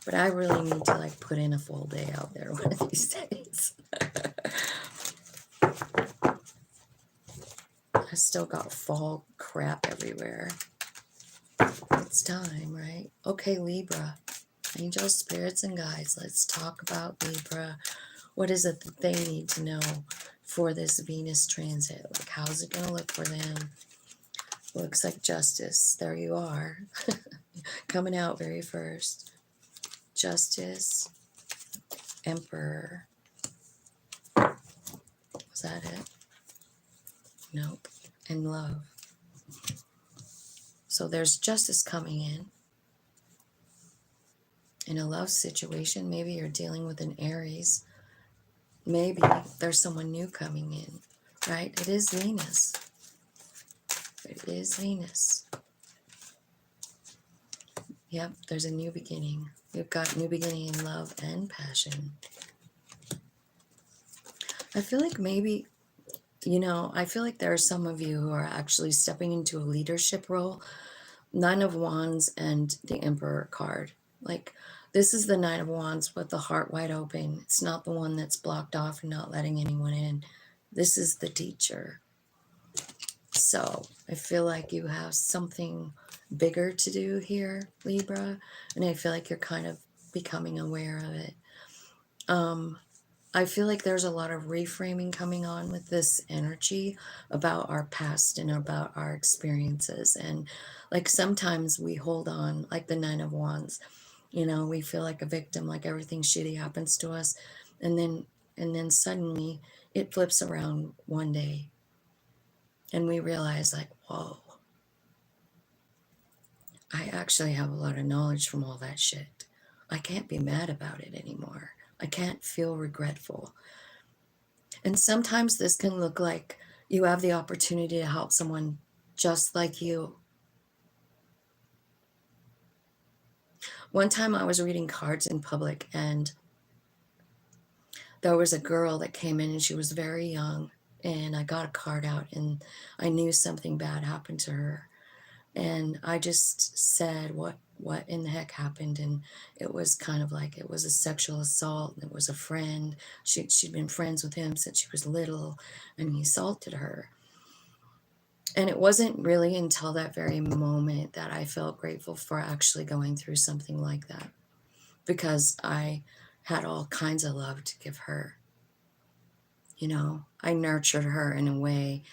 but I really need to like put in a full day out there one of these days. I still got fall crap everywhere. It's time, right? Okay, Libra. Angels, spirits, and guides. Let's talk about Libra. What is it that they need to know for this Venus transit? Like, how's it going to look for them? Looks like justice. There you are. Coming out very first. Justice. Emperor. Was that it? Nope. And love. So there's justice coming in a love situation. Maybe you're dealing with an Aries. Maybe there's someone new coming in, right? It is Venus. It is Venus. Yep, there's a new beginning. You've got new beginning in love and passion. I feel like maybe, you know, I feel like there are some of you who are actually stepping into a leadership role. Nine of Wands and the Emperor card. Like, this is the Nine of Wands with the heart wide open. It's not the one that's blocked off and not letting anyone in. This is the teacher. So I feel like you have something bigger to do here, Libra, and I feel like you're kind of becoming aware of it. I feel like there's a lot of reframing coming on with this energy about our past and about our experiences. And like sometimes we hold on, like the Nine of Wands, you know, we feel like a victim, like everything shitty happens to us. And then suddenly it flips around one day and we realize like, whoa, I actually have a lot of knowledge from all that shit. I can't be mad about it anymore. I can't feel regretful. And sometimes this can look like You have the opportunity to help someone just like you. One time I was reading cards in public, and there was a girl that came in, and she was very young, and I got a card out, and I knew something bad happened to her. And I just said, what in the heck happened? And it was kind of like, it was a sexual assault. It was a friend. She'd been friends with him since she was little, and he assaulted her. And it wasn't really until that very moment that I felt grateful for actually going through something like that, because I had all kinds of love to give her. You know, I nurtured her in a way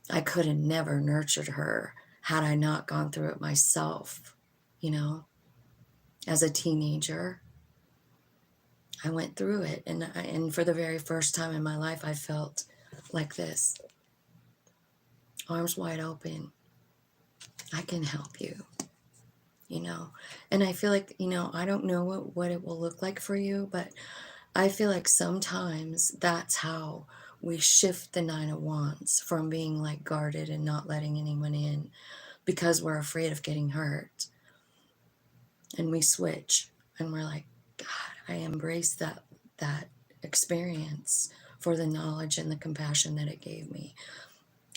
I could have never nurtured her had I not gone through it myself. You know, as a teenager, I went through it, and for the very first time in my life, I felt like this, arms wide open. I can help you, you know. And I feel like, you know, I don't know what it will look like for you, but I feel like sometimes that's how we shift the Nine of Wands from being like guarded and not letting anyone in because we're afraid of getting hurt. And we switch, and we're like, God, I embrace that experience for the knowledge and the compassion that it gave me.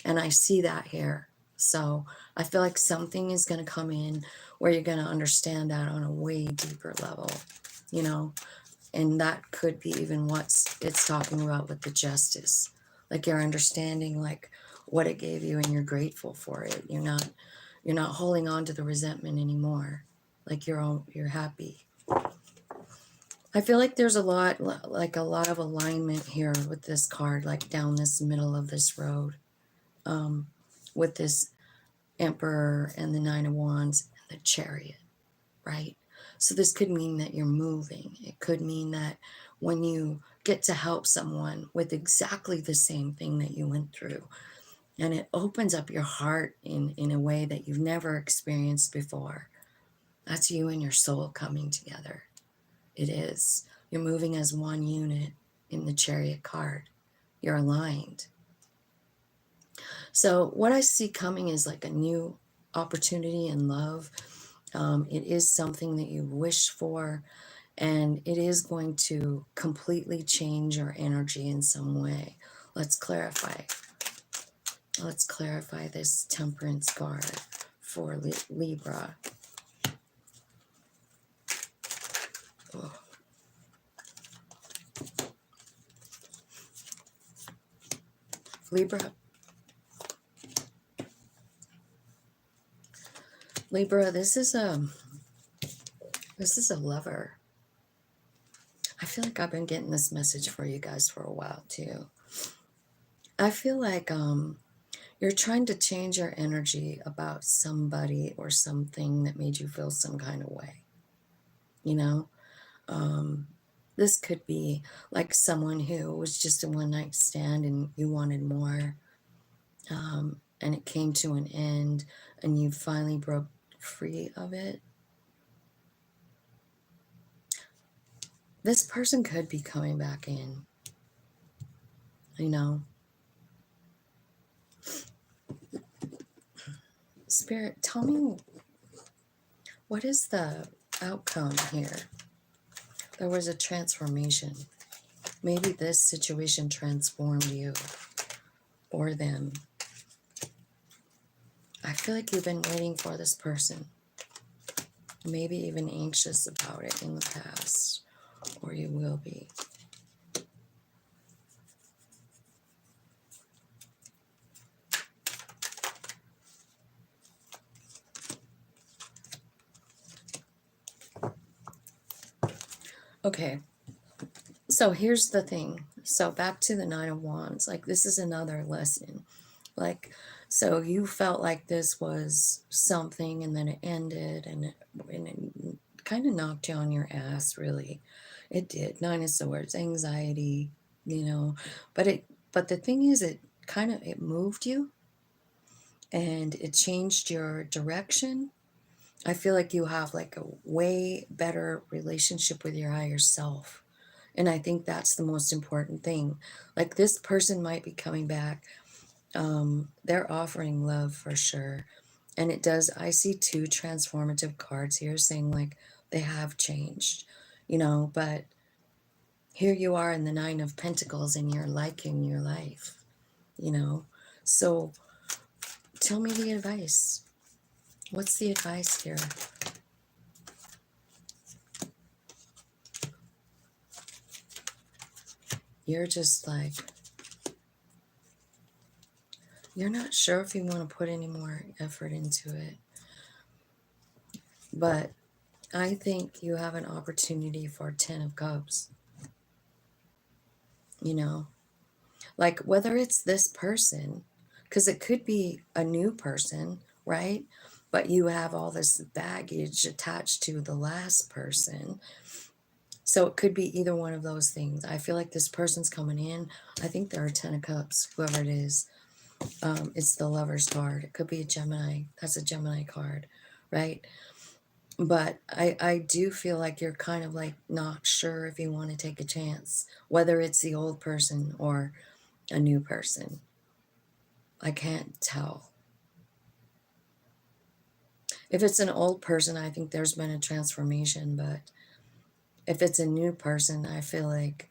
And I see that here. So I feel like something is going to come in where you're going to understand that on a way deeper level, you know. And that could be even what it's talking about with the justice. Like you're understanding like what it gave you, and you're grateful for it. You're not holding on to the resentment anymore. Like you're happy. I feel like there's a lot of alignment here with this card, like down this middle of this road, with this Emperor and the Nine of Wands and the Chariot, right? So this could mean that you're moving. It could mean that when you get to help someone with exactly the same thing that you went through, and it opens up your heart in a way that you've never experienced before. That's you and your soul coming together. It is. You're moving as one unit in the Chariot card. You're aligned. So what I see coming is like a new opportunity in love. It is something that you wish for, and it is going to completely change your energy in some way. Let's clarify. Let's clarify this Temperance card for Libra. Oh. Libra, this is a lover. I feel like I've been getting this message for you guys for a while too. I feel like you're trying to change your energy about somebody or something that made you feel some kind of way. You know, this could be like someone who was just a one-night stand and you wanted more, and it came to an end and you finally broke free of it. This person could be coming back in, you know. Spirit, tell me, what is the outcome here? There was a transformation. Maybe this situation transformed you or them. I feel like you've been waiting for this person. Maybe even anxious about it in the past, or you will be. Okay, so here's the thing. So back to the Nine of Wands. Like, this is another lesson. Like, so you felt like this was something, and then it ended, and it kind of knocked you on your ass, really. It did. Nine of Swords, anxiety, you know. But the thing is, it moved you, and it changed your direction. I feel like you have like a way better relationship with your higher self. And I think that's the most important thing. Like, this person might be coming back They're offering love for sure. And it does, I see two transformative cards here saying like they have changed, but here you are in the Nine of Pentacles and you're liking your life, So tell me the advice. What's the advice here? You're just like, you're not sure if you want to put any more effort into it. But I think you have an opportunity for 10 of Cups. Like whether it's this person, because it could be a new person, right? But you have all this baggage attached to the last person. So it could be either one of those things. I feel like this person's coming in. I think there are 10 of Cups, whoever it is. It's the Lover's card. It could be a Gemini. That's a Gemini card, right? But I do feel like you're kind of like not sure if you want to take a chance, whether it's the old person or a new person. I can't tell. If it's an old person, I think there's been a transformation, but if it's a new person, I feel like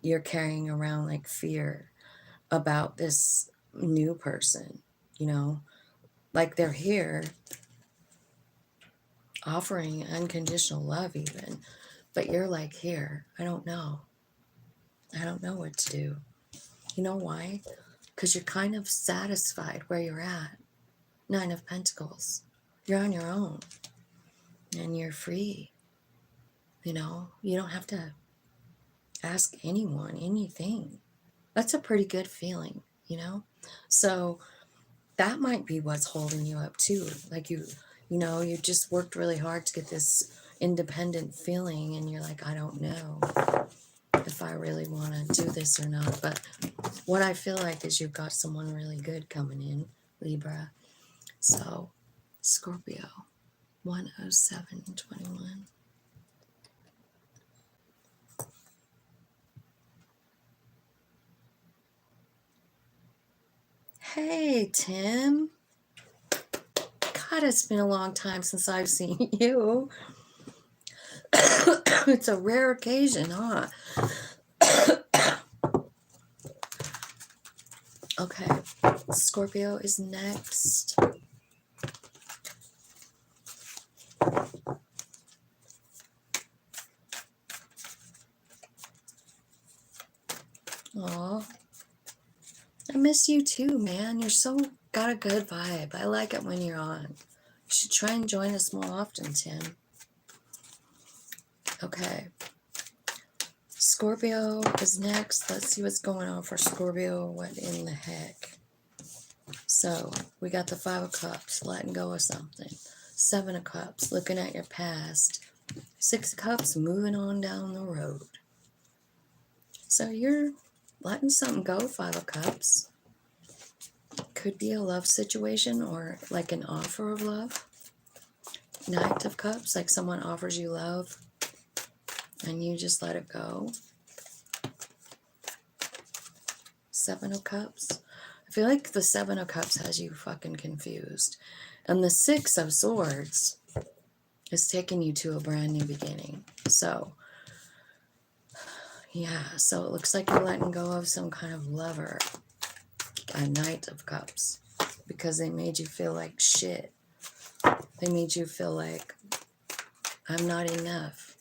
you're carrying around like fear about this new person, like they're here offering unconditional love even, but you're like, here, I don't know what to do. You know why? Because you're kind of satisfied where you're at. Nine of Pentacles. You're on your own and you're free. You don't have to ask anyone anything. That's a pretty good feeling, So that might be what's holding you up too. Like you just worked really hard to get this independent feeling and you're like, I don't know if I really want to do this or not. But what I feel like is you've got someone really good coming in, Libra. So Scorpio, 10721. Hey, Tim. God, it's been a long time since I've seen you. It's a rare occasion, huh? Okay, Scorpio is next. Aw, I miss you too, man. You're so got a good vibe. I like it when you're on. You should try and join us more often, Tim. Okay. Scorpio is next. Let's see what's going on for Scorpio. What in the heck? So, we got the 5 of Cups, letting go of something. 7 of Cups, looking at your past. 6 of Cups, moving on down the road. So, you're letting something go, 5 of Cups. Could be a love situation or like an offer of love. Knight of Cups, like someone offers you love and you just let it go. 7 of Cups. I feel like the 7 of Cups has you fucking confused. And the 6 of Swords is taking you to a brand new beginning. So, yeah, so it looks like you're letting go of some kind of lover. A Knight of Cups. Because they made you feel like shit. They made you feel like, I'm not enough.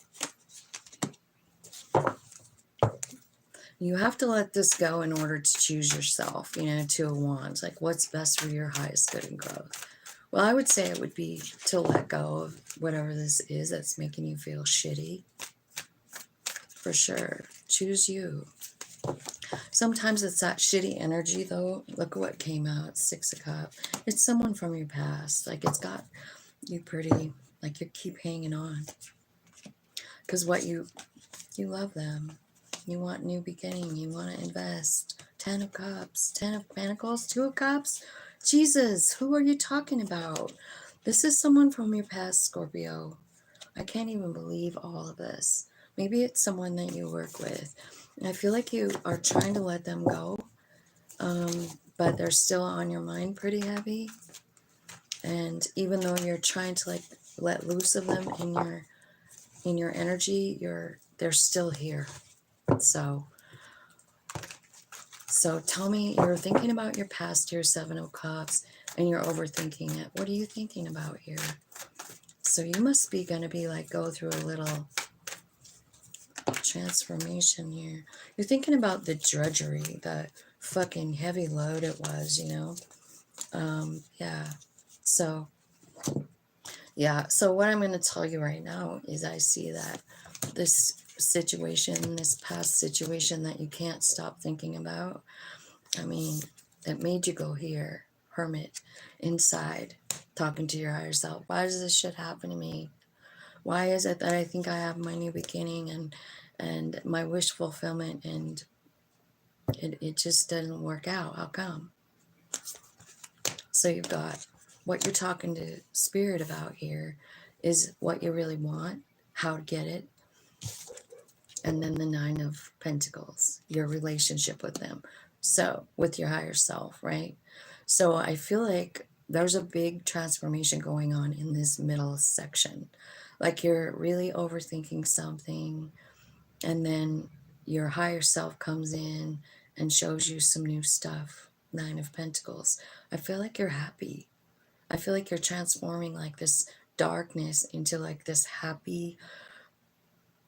You have to let this go in order to choose yourself, 2 of Wands. Like, what's best for your highest good and growth? Well, I would say it would be to let go of whatever this is that's making you feel shitty. For sure. Choose you. Sometimes it's that shitty energy, though. Look at what came out. 6 of Cups. It's someone from your past. Like, it's got you pretty, like, you keep hanging on. Because you love them. You want new beginning. You want to invest. 10 of Cups. 10 of Pentacles. 2 of Cups. Jesus, who are you talking about? This is someone from your past, Scorpio. I can't even believe all of this. Maybe it's someone that you work with. And I feel like you are trying to let them go. but they're still on your mind pretty heavy. And even though you're trying to like let loose of them in your energy, they're still here. So tell me, you're thinking about your past year, 7 of Cups, and you're overthinking it. What are you thinking about here? So you must be going to be like go through a little transformation here. You're thinking about the drudgery, the fucking heavy load it was, you know? Yeah. So what I'm going to tell you right now is I see that this situation, this past situation that you can't stop thinking about, I mean, it made you go here, hermit, inside, talking to your higher self. Why does this shit happen to me? Why is it that I think I have my new beginning and my wish fulfillment, and it just doesn't work out? How come? So you've got what you're talking to spirit about here is what you really want, how to get it, and then the 9 of Pentacles, your relationship with them. So with your higher self, right? So I feel like there's a big transformation going on in this middle section. Like you're really overthinking something, and then your higher self comes in and shows you some new stuff. 9 of Pentacles. I feel like you're happy. I feel like you're transforming like this darkness into like this happy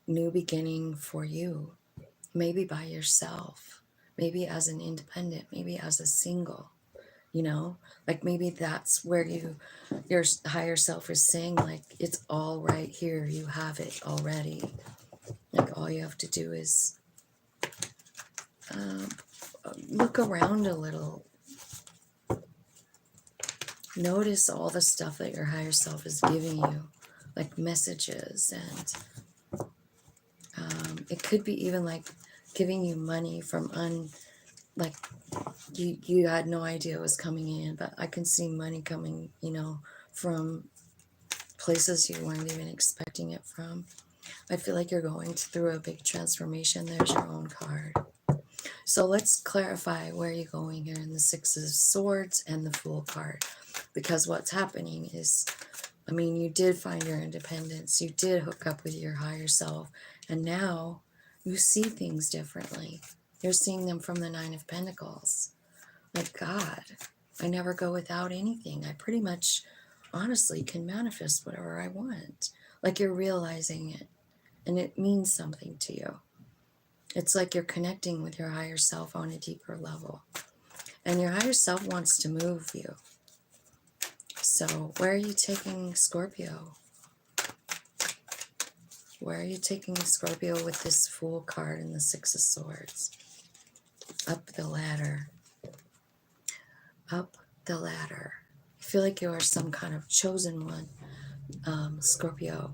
new beginning for you. Maybe by yourself, maybe as an independent, maybe as a single, you know, like maybe that's where your higher self is saying like, it's all right here. You have it already. Like all you have to do is look around a little. Notice all the stuff that your higher self is giving you, like messages, and it could be even like giving you money from like you had no idea it was coming in, but I can see money coming, you know, from places you weren't even expecting it from. I feel like you're going through a big transformation. There's your own card. So let's clarify where you're going here in the 6 of Swords and the Fool card. Because what's happening is, I mean, you did find your independence. You did hook up with your higher self. And now you see things differently. You're seeing them from the 9 of Pentacles. Like, God, I never go without anything. I pretty much, honestly, can manifest whatever I want. Like you're realizing it. And it means something to you. It's like you're connecting with your higher self on a deeper level. And your higher self wants to move you. So where are you taking Scorpio? Where are you taking Scorpio with this Fool card and the 6 of Swords? Up the ladder. Up the ladder. I feel like you are some kind of chosen one, Scorpio.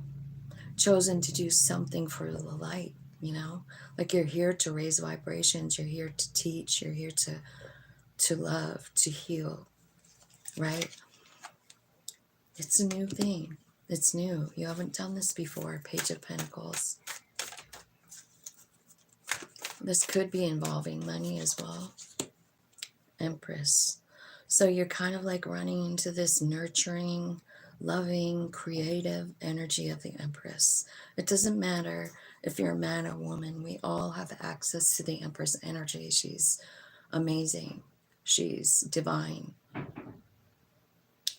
Chosen to do something for the light, you know? Like you're here to raise vibrations. You're here to teach. You're here to love, to heal, right? It's a new thing. It's new. You haven't done this before. Page of Pentacles. This could be involving money as well. Empress. So you're kind of like running into this nurturing, loving, creative energy of the Empress. It doesn't matter if you're a man or woman. We all have access to the Empress energy. She's amazing. She's divine.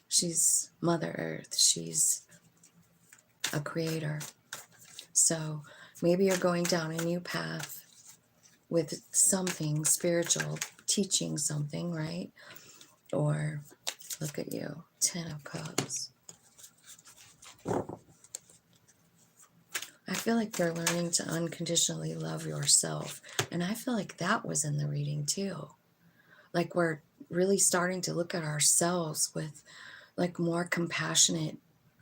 She's Mother Earth. She's a creator. So maybe you're going down a new path with something spiritual, teaching something, right? Or look at you, 10 of Cups. I feel like you're learning to unconditionally love yourself. And I feel like that was in the reading too. Like we're really starting to look at ourselves with like more compassionate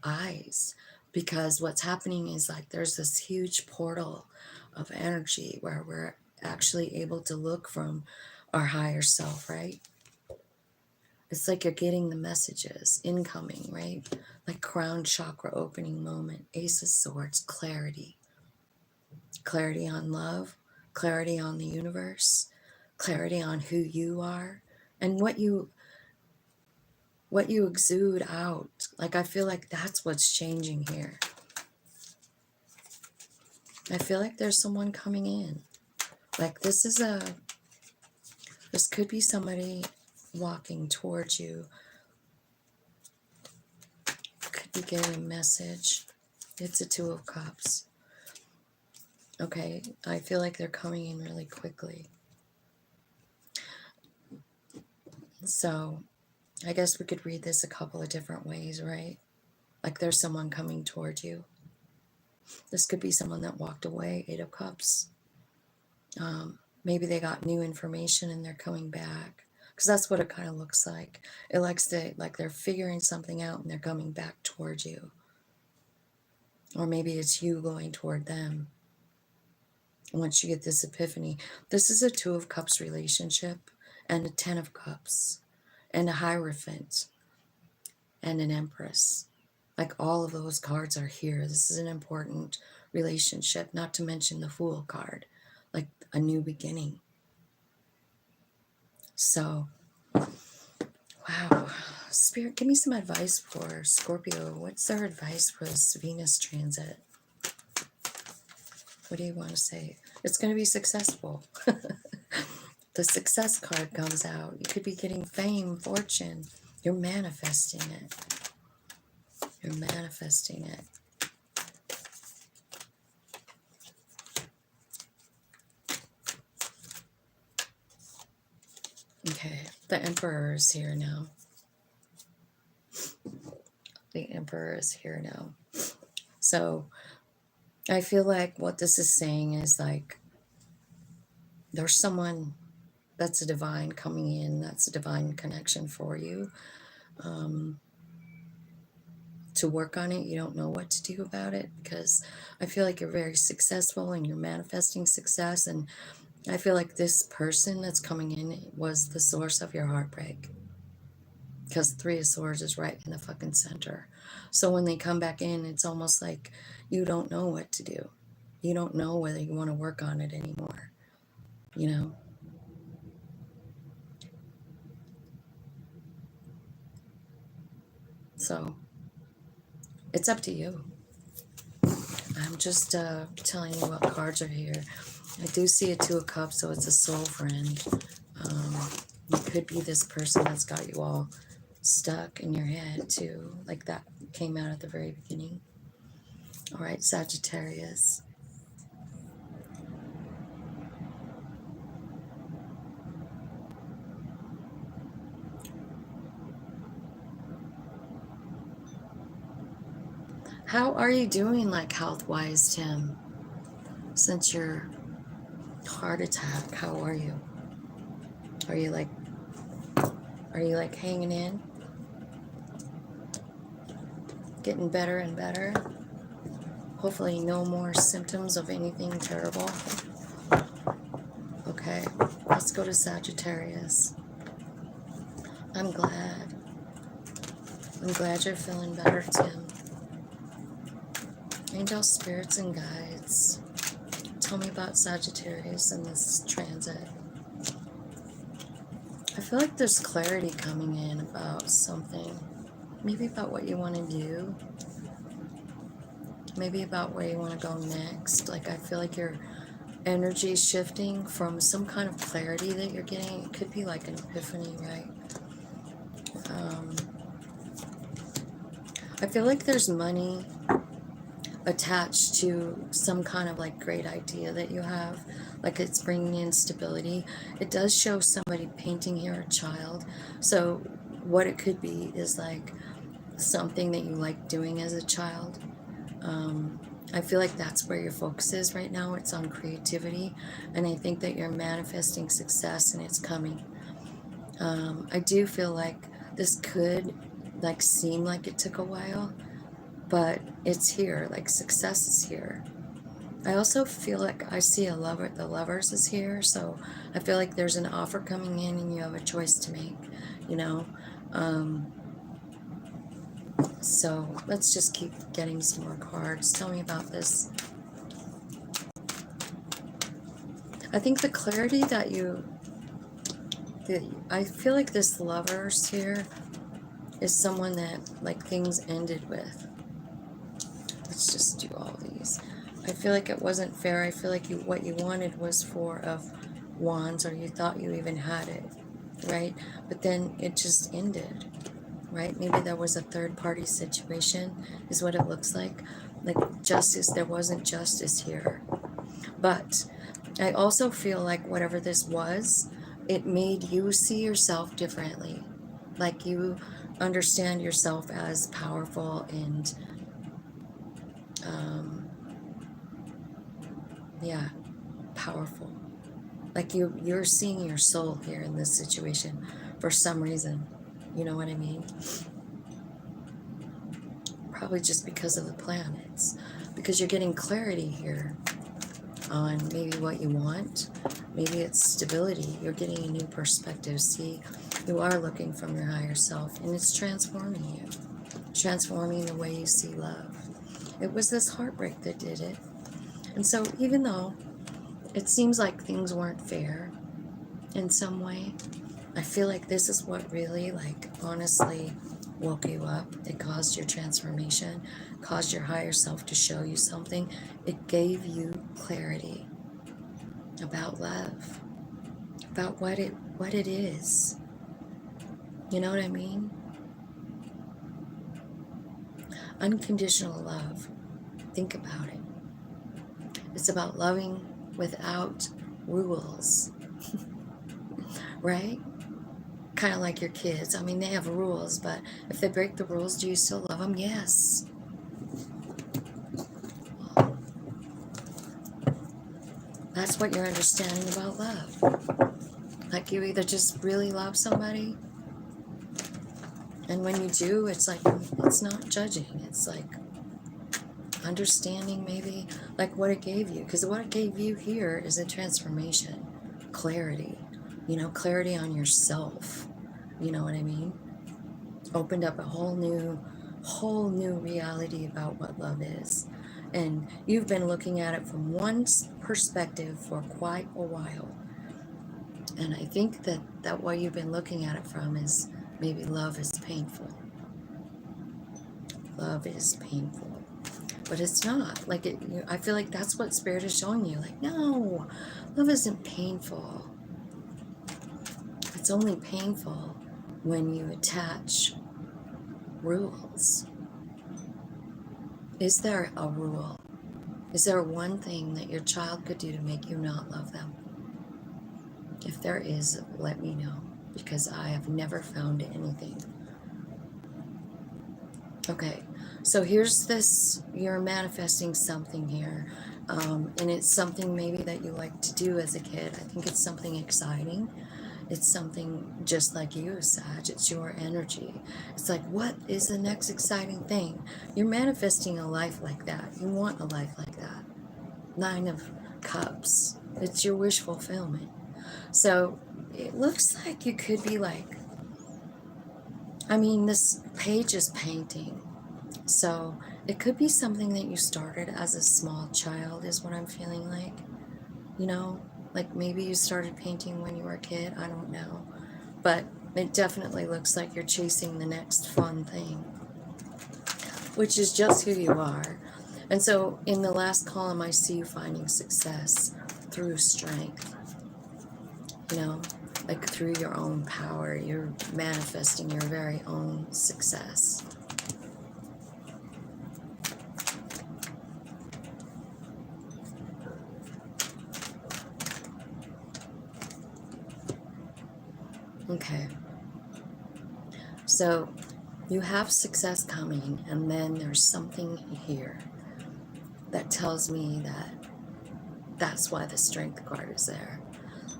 eyes. Because what's happening is like there's this huge portal of energy where we're actually able to look from our higher self, right? It's like you're getting the messages incoming, right? Like crown chakra opening moment, Ace of Swords, clarity. Clarity on love, clarity on the universe, clarity on who you are, and what you exude out. Like, I feel like that's what's changing here. I feel like there's someone coming in. Like, this could be somebody walking towards you. Could be getting a message. It's a Two of Cups. Okay, I feel like they're coming in really quickly. So, I guess we could read this a couple of different ways, right? Like, there's someone coming toward you. This could be someone that walked away, Eight of Cups. Maybe they got new information and they're coming back. Because that's what it kind of looks like. It likes to, like they're figuring something out and they're coming back toward you. Or maybe it's you going toward them. Once you get this epiphany. This is a Two of Cups relationship and a Ten of Cups and a Hierophant and an Empress. Like, all of those cards are here. This is an important relationship, not to mention the Fool card, like a new beginning. So, wow. Spirit, give me some advice for Scorpio. What's their advice for this Venus transit? What do you want to say? It's going to be successful. The Success card comes out. You could be getting fame, fortune. You're manifesting it. You're manifesting it. Okay, the Emperor is here now. The Emperor is here now. So, I feel like what this is saying is, like, there's someone that's a divine coming in. That's a divine connection for you. To work on it, you don't know what to do about it, because I feel like you're very successful and you're manifesting success. And I feel like this person that's coming in was the source of your heartbreak, because Three of Swords is right in the fucking center. So when they come back in, it's almost like you don't know what to do. You don't know whether you want to work on it anymore, you know? So it's up to you. I'm just telling you what cards are here. I do see a Two of Cups, so it's a soul friend. It could be this person that's got you all stuck in your head too, like that came out at the very beginning. All right, Sagittarius. How are you doing, like, health-wise, Tim? Since your heart attack, how are you? Are you like hanging in? Getting better and better? Hopefully no more symptoms of anything terrible. Okay, let's go to Sagittarius. I'm glad you're feeling better, Tim. Angel, spirits, and guides, tell me about Sagittarius in this transit. I feel like there's clarity coming in about something. Maybe about what you want to do. Maybe about where you want to go next. Like, I feel like your energy is shifting from some kind of clarity that you're getting. It could be like an epiphany, right? I feel like there's money attached to some kind of, like, great idea that you have, like it's bringing in stability. It does show somebody painting here, a child. So what it could be is like something that you like doing as a child. I feel like that's where your focus is right now. It's on creativity, and I think that you're manifesting success, and it's coming. I do feel like this could, like, seem like it took a while, but it's here. Like, success is here. I also feel like I see a lover. The Lovers is here, so I feel like there's an offer coming in and you have a choice to make, you know. So let's just keep getting some more cards. Tell me about this. I think the clarity that you I feel like this Lovers here is someone that like things ended with. Let's just do all these. I feel like it wasn't fair. I feel like what you wanted was Four of Wands, or you thought you even had it, right? But then it just ended, right? Maybe there was a third party situation, is what it looks like. Like justice, there wasn't justice here. But I also feel like whatever this was, it made you see yourself differently. Like you understand yourself as powerful and, yeah, powerful. Like you're seeing your soul here in this situation for some reason. You know what I mean? Probably just because of the planets. Because you're getting clarity here on maybe what you want. Maybe it's stability. You're getting a new perspective. See, you are looking from your higher self, and it's transforming you. Transforming the way you see love. It was this heartbreak that did it. And so even though it seems like things weren't fair in some way, I feel like this is what really, like, honestly woke you up. It caused your transformation, caused your higher self to show you something. It gave you clarity about love, about what it is. You know what I mean? Unconditional love. Think about it. It's about loving without rules, right? Kind of like your kids. I mean, they have rules, but if they break the rules, do you still love them? Yes. That's what you're understanding about love. Like you either just really love somebody, and when you do, it's like, it's not judging. It's like understanding maybe like what it gave you. Because what it gave you here is a transformation, clarity, you know, clarity on yourself. You know what I mean? Opened up a whole new reality about what love is. And you've been looking at it from one perspective for quite a while. And I think that what you've been looking at it from is maybe love is painful. Love is painful. But it's not. Like I feel like that's what Spirit is showing you. Like, no, love isn't painful. It's only painful when you attach rules. Is there a rule? Is there one thing that your child could do to make you not love them? If there is, let me know, because I have never found anything. Okay, so here's this, you're manifesting something here, and it's something maybe that you like to do as a kid. I think it's something exciting. It's something just like you, Sag. It's your energy. It's like, what is the next exciting thing? You're manifesting a life like that. You want a life like that. 9 of Cups. It's your wish fulfillment. So it looks like you could be like, I mean, this page is painting. So it could be something that you started as a small child is what I'm feeling like. You know? Like maybe you started painting when you were a kid, I don't know. But it definitely looks like you're chasing the next fun thing, which is just who you are. And so in the last column, I see you finding success through strength, you know, like through your own power. You're manifesting your very own success. Okay, so you have success coming, and then there's something here that tells me that that's why the strength card is there.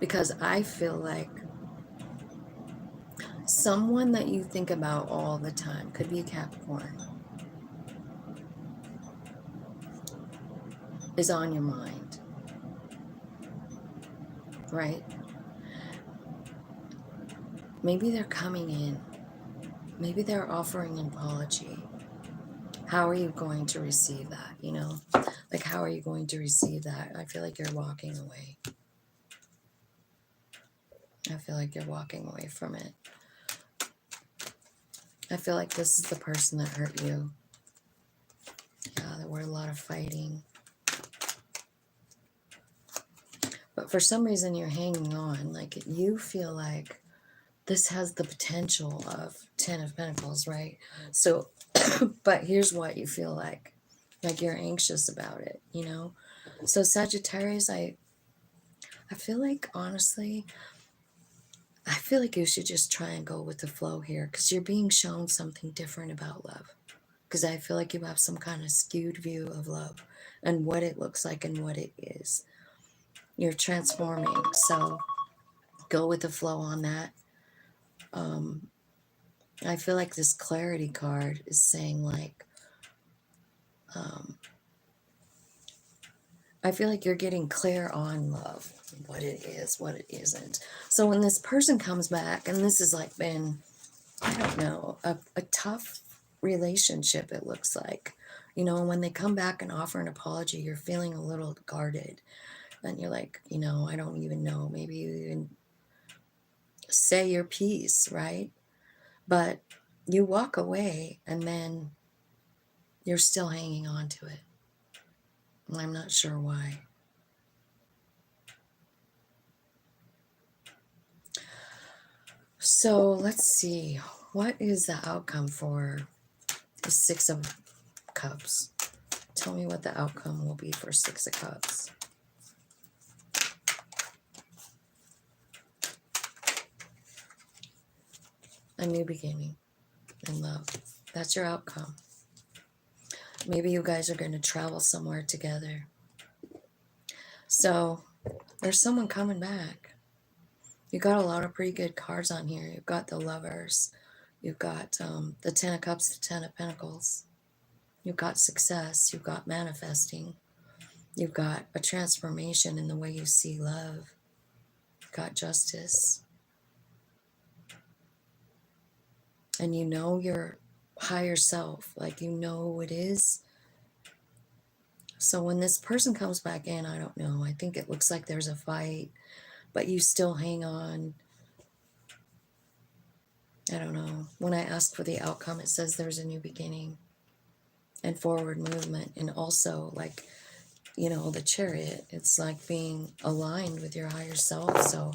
Because I feel like someone that you think about all the time, could be a Capricorn, is on your mind, right? Maybe they're coming in. Maybe they're offering an apology. How are you going to receive that, you know? Like, how are you going to receive that? I feel like you're walking away. I feel like you're walking away from it. I feel like this is the person that hurt you. Yeah, there were a lot of fighting. But for some reason, you're hanging on. Like, you feel like this has the potential of 10 of Pentacles, right? So, but here's what you feel like you're anxious about it, you know? So Sagittarius, I feel like, honestly, I feel like you should just try and go with the flow here, because you're being shown something different about love. Because I feel like you have some kind of skewed view of love and what it looks like and what it is. You're transforming, so go with the flow on that. I feel like this clarity card is saying, like, I feel like you're getting clear on love, what it is, what it isn't. So when this person comes back, and this has like been, I don't know, a tough relationship, it looks like. You know, when they come back and offer an apology, you're feeling a little guarded. And you're like, you know, I don't even know. Maybe you even say your piece, right? But you walk away and then you're still hanging on to it. And I'm not sure why. So let's see. What is the outcome for the Six of Cups? Tell me what the outcome will be for Six of Cups. A new beginning in love. That's your outcome. Maybe you guys are going to travel somewhere together. So there's someone coming back. You got a lot of pretty good cards on here. You've got the Lovers. You've got the Ten of Cups, the Ten of Pentacles. You've got success. You've got manifesting. You've got a transformation in the way you see love. You've got justice. And you know your higher self. Like, you know who it is. So when this person comes back in, I don't know. I think it looks like there's a fight, but you still hang on. I don't know. When I ask for the outcome, it says there's a new beginning and forward movement. And also, like, you know, the Chariot, it's like being aligned with your higher self. So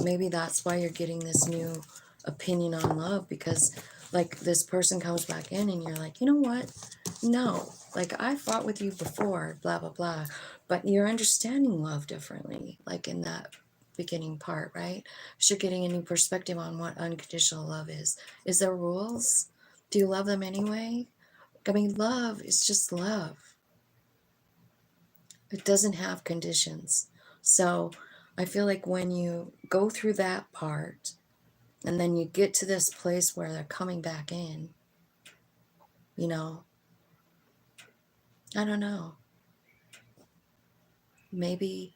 maybe that's why you're getting this new opinion on love, because like this person comes back in and you're like, you know what? No, like I fought with you before, blah, blah, blah. But you're understanding love differently, like in that beginning part, right? So you're getting a new perspective on what unconditional love is. Is there rules? Do you love them anyway? I mean, love is just love. It doesn't have conditions. So I feel like when you go through that part and then you get to this place where they're coming back in, you know, I don't know. Maybe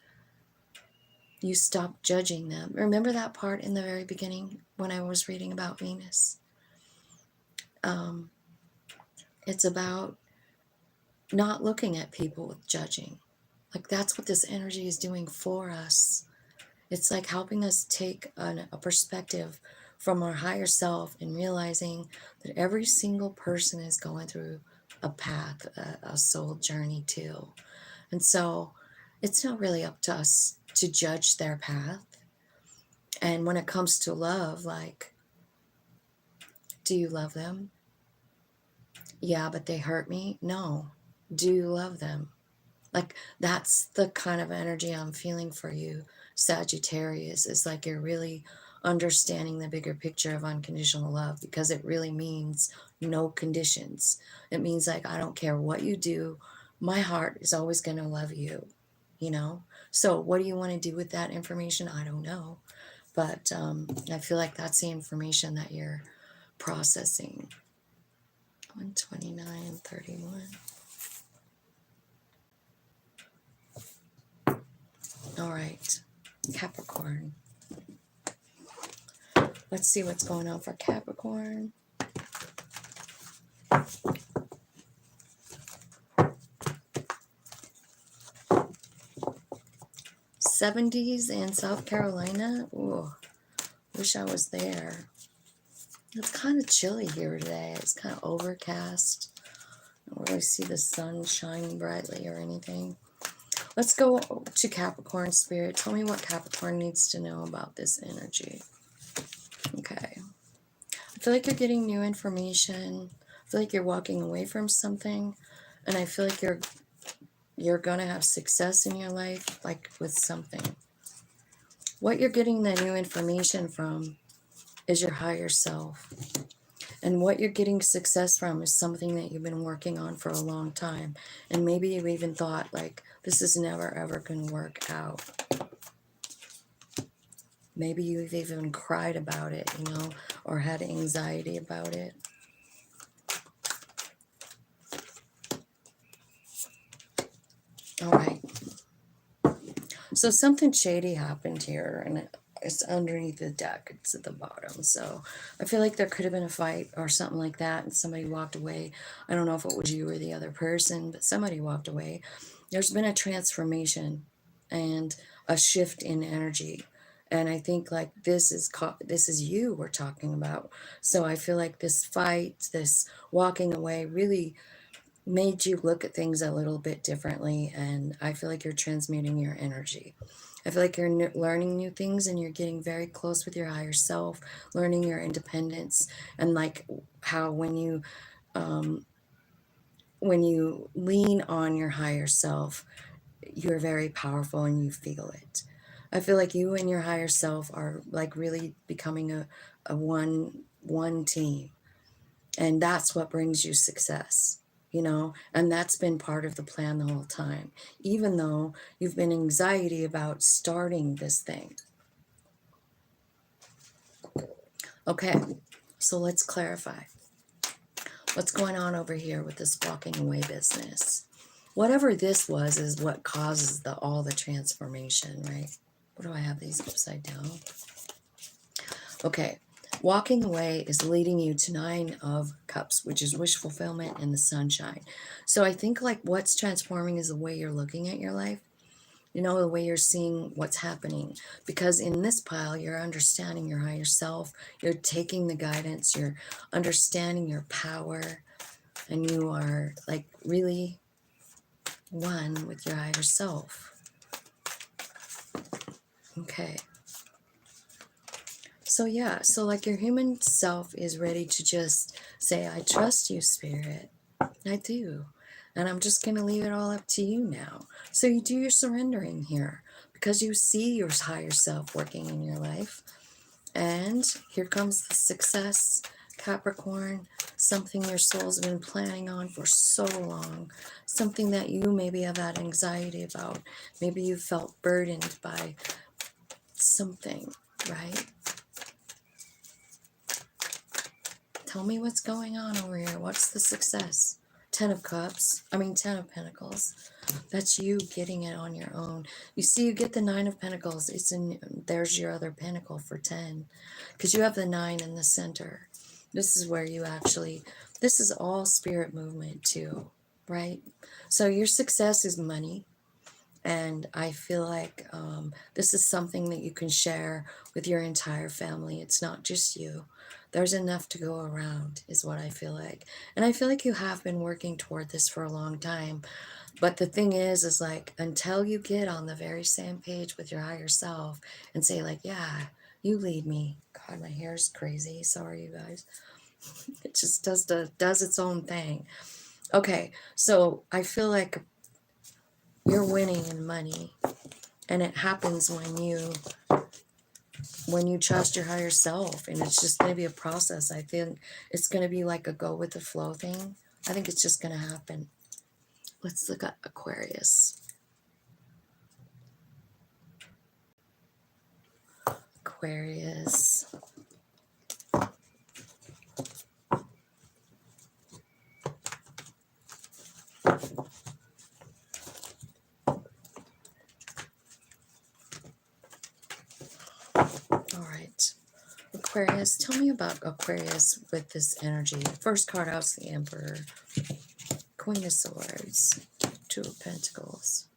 you stop judging them. Remember that part in the very beginning when I was reading about Venus? It's about not looking at people with judging. Like, that's what this energy is doing for us. It's like helping us take a perspective from our higher self and realizing that every single person is going through a path, a soul journey too. And so it's not really up to us to judge their path. And when it comes to love, like, do you love them? Yeah, but they hurt me. No. Do you love them? Like, that's the kind of energy I'm feeling for you, Sagittarius. It's like you're really understanding the bigger picture of unconditional love, because it really means no conditions. It means, like, I don't care what you do, my heart is always going to love you, you know? So what do you want to do with that information? I don't know. But I feel like that's the information that you're processing. 129, 31. All right, Capricorn. Let's see what's going on for Capricorn. 70s in South Carolina. Ooh, wish I was there. It's kind of chilly here today. It's kind of overcast. I don't really see the sun shining brightly or anything. Let's go to Capricorn spirit. Tell me what Capricorn needs to know about this energy. Okay. I feel like you're getting new information. I feel like you're walking away from something. And I feel like you're going to have success in your life, like with something. What you're getting the new information from is your higher self. And what you're getting success from is something that you've been working on for a long time. And maybe you've even thought, like, this is never, ever going to work out. Maybe you've even cried about it, you know, or had anxiety about it. All right. So something shady happened here, and it's underneath the deck. It's at the bottom. So I feel like there could have been a fight or something like that, and somebody walked away. I don't know if it was you or the other person, but somebody walked away. There's been a transformation and a shift in energy. And I think like this is you we're talking about. So I feel like this fight, this walking away really made you look at things a little bit differently. And I feel like you're transmuting your energy. I feel like you're learning new things and you're getting very close with your higher self, learning your independence, and like how when you lean on your higher self, you're very powerful and you feel it. I feel like you and your higher self are like really becoming a one team. And that's what brings you success, you know, and that's been part of the plan the whole time, even though you've been anxiety about starting this thing. Okay, so let's clarify. What's going on over here with this walking away business? Whatever this was is what causes all the transformation, right? What do I have these upside down? Okay, walking away is leading you to 9 of Cups, which is wish fulfillment and the sunshine. So I think like what's transforming is the way you're looking at your life. You know, the way you're seeing what's happening. Because in this pile, you're understanding your higher self. You're taking the guidance. You're understanding your power. And you are like really one with your higher self. Okay. So yeah, so like your human self is ready to just say, I trust you, Spirit. I do. And I'm just going to leave it all up to you now. So you do your surrendering here because you see your higher self working in your life. And here comes the success, Capricorn, something your soul's been planning on for so long, something that you maybe have had anxiety about. Maybe you felt burdened by something, right? Tell me what's going on over here. What's the success? 10 of Pentacles. That's you getting it on your own. You see, you get the 9 of Pentacles. There's your other pentacle for 10. Because you have the 9 in the center. This is where you actually, this is all spirit movement too, right? So your success is money. And I feel like this is something that you can share with your entire family. It's not just you. There's enough to go around is what I feel like. And I feel like you have been working toward this for a long time. But the thing is like, until you get on the very same page with your higher self and say like, yeah, you lead me. God, my hair's crazy. Sorry, you guys. It just does its own thing. Okay, so I feel like you're winning in money. And it happens when you trust your higher self, and it's just going to be a process. I think it's going to be like a go with the flow thing. I think it's just going to happen. Let's look at Aquarius. Aquarius. All right. Aquarius, tell me about Aquarius with this energy. First card out is the Emperor. Queen of Swords. 2 of Pentacles.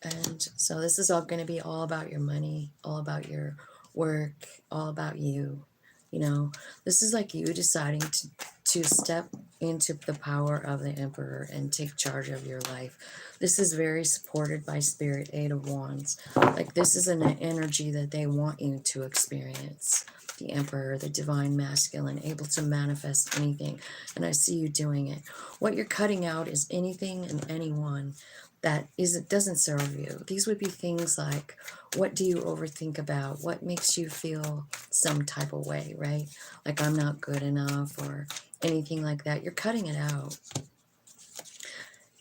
And so this is all going to be all about your money, all about your work, all about you. You know, this is like you deciding to step into the power of the Emperor and take charge of your life. This is very supported by Spirit, 8 of Wands. Like this is an energy that they want you to experience. The Emperor, the divine masculine, able to manifest anything. And I see you doing it. What you're cutting out is anything and anyone that doesn't serve you. These would be things like, what do you overthink about? What makes you feel some type of way, right? Like I'm not good enough or anything like that. You're cutting it out.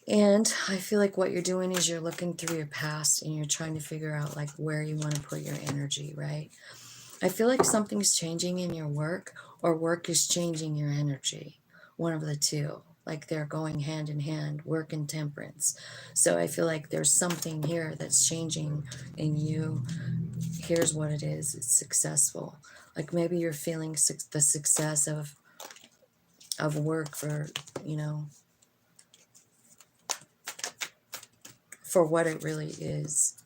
And I feel like what you're doing is you're looking through your past and you're trying to figure out like where you want to put your energy, right? I feel like something's changing in your work, or work is changing your energy. One of the two. Like they're going hand in hand, work and temperance. So I feel like there's something here that's changing in you. Here's what it is. It's successful. Like maybe you're feeling the success of work for, you know, for what it really is.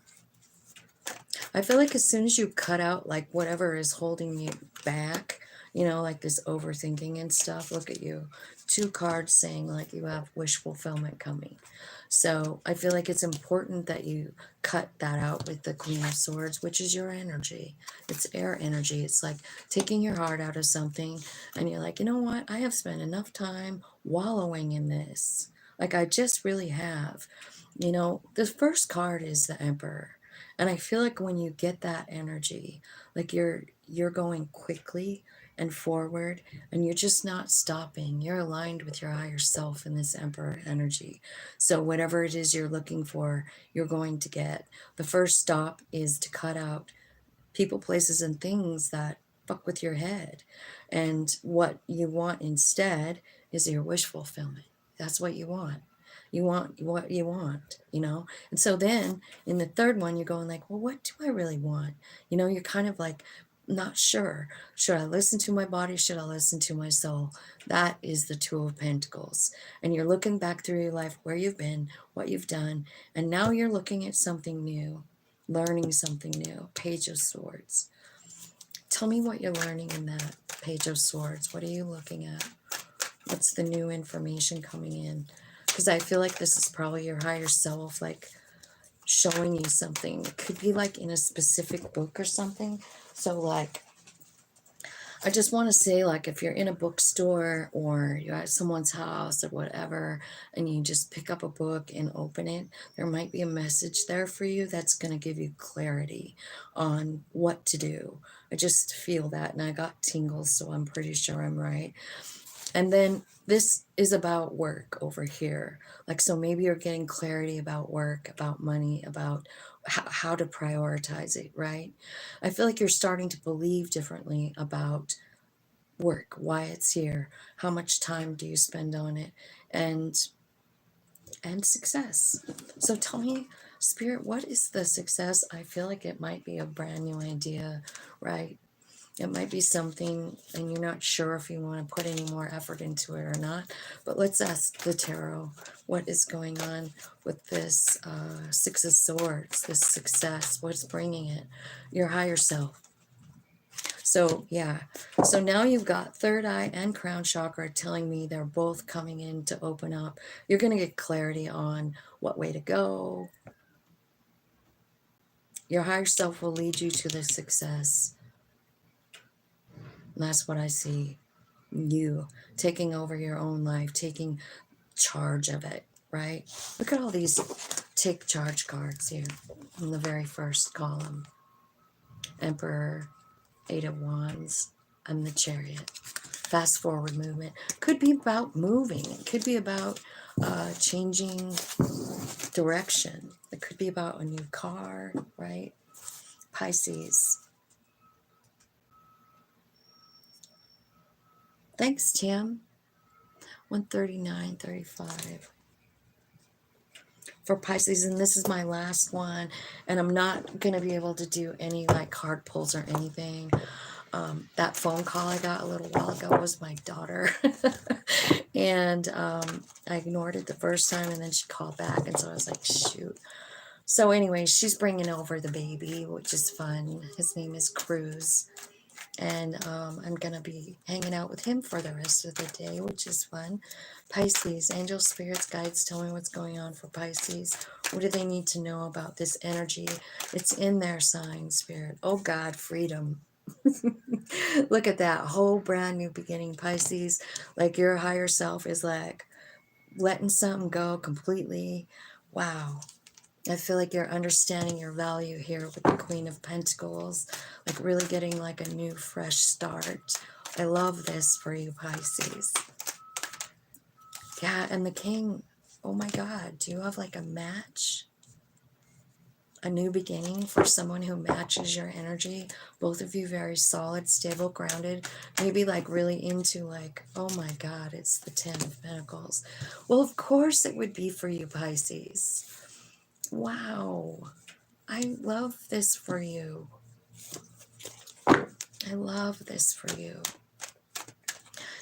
I feel like as soon as you cut out like whatever is holding you back, you know, like this overthinking and stuff, look at you. 2 cards saying like you have wish fulfillment coming. So I feel like it's important that you cut that out with the Queen of Swords, which is your energy. It's air energy. It's like taking your heart out of something and you're like, you know what? I have spent enough time wallowing in this. Like I just really have. You know, the first card is the Emperor. And I feel like when you get that energy, like you're going quickly and forward and you're just not stopping. You're aligned with your higher self in this Emperor energy. So whatever it is you're looking for, you're going to get. The first stop is to cut out people, places, and things that fuck with your head. And what you want instead is your wish fulfillment. That's what you want. You want what you want, you know? And so then in the third one, you're going like, well, what do I really want? You know, you're kind of like, not sure. Should I listen to my body? Should I listen to my soul? That is the Two of Pentacles. And you're looking back through your life, where you've been, what you've done. And now you're looking at something new, learning something new. Page of Swords. Tell me what you're learning in that Page of Swords. What are you looking at? What's the new information coming in? Because I feel like this is probably your higher self, like showing you something. It could be like in a specific book or something. So like, I just want to say, like, if you're in a bookstore or you're at someone's house or whatever, and you just pick up a book and open it, there might be a message there for you that's going to give you clarity on what to do. I just feel that, and I got tingles, so I'm pretty sure I'm right. And then this is about work over here. Like, so maybe you're getting clarity about work, about money, about how to prioritize it, right? I feel like you're starting to believe differently about work, why it's here, how much time do you spend on it, and success. So tell me, Spirit, what is the success? I feel like it might be a brand new idea, right? It might be something and you're not sure if you want to put any more effort into it or not. But let's ask the tarot, what is going on with this 6 of Swords, this success? What's bringing it? Your higher self. So, yeah. So now you've got third eye and crown chakra telling me they're both coming in to open up. You're going to get clarity on what way to go. Your higher self will lead you to the success. And that's what I see. You taking over your own life, taking charge of it, right? Look at all these take charge cards here in the very first column. Emperor, 8 of Wands, and the Chariot. Fast forward movement. Could be about moving. It could be about changing direction. It could be about a new car, right? Pisces. Thanks, Tim. 139.35 for Pisces, and this is my last one, and I'm not going to be able to do any like card pulls or anything. That phone call I got a little while ago was my daughter, and I ignored it the first time, and then she called back, and so I was like, shoot. So anyway, she's bringing over the baby, which is fun. His name is Cruz. And I'm going to be hanging out with him for the rest of the day, which is fun. Pisces, angel spirits, guides, tell me what's going on for Pisces. What do they need to know about this energy? It's in their sign, Spirit. Oh God, freedom. Look at that whole brand new beginning, Pisces. Like your higher self is like letting something go completely. Wow. I feel like you're understanding your value here with the Queen of Pentacles, like really getting like a new fresh start. I love this for you, Pisces. Yeah, and the King, oh my God, do you have like a match? A new beginning for someone who matches your energy? Both of you very solid, stable, grounded, maybe like really into like, oh my God, it's the 10 of Pentacles. Well, of course it would be for you, Pisces. Wow. I love this for you. I love this for you.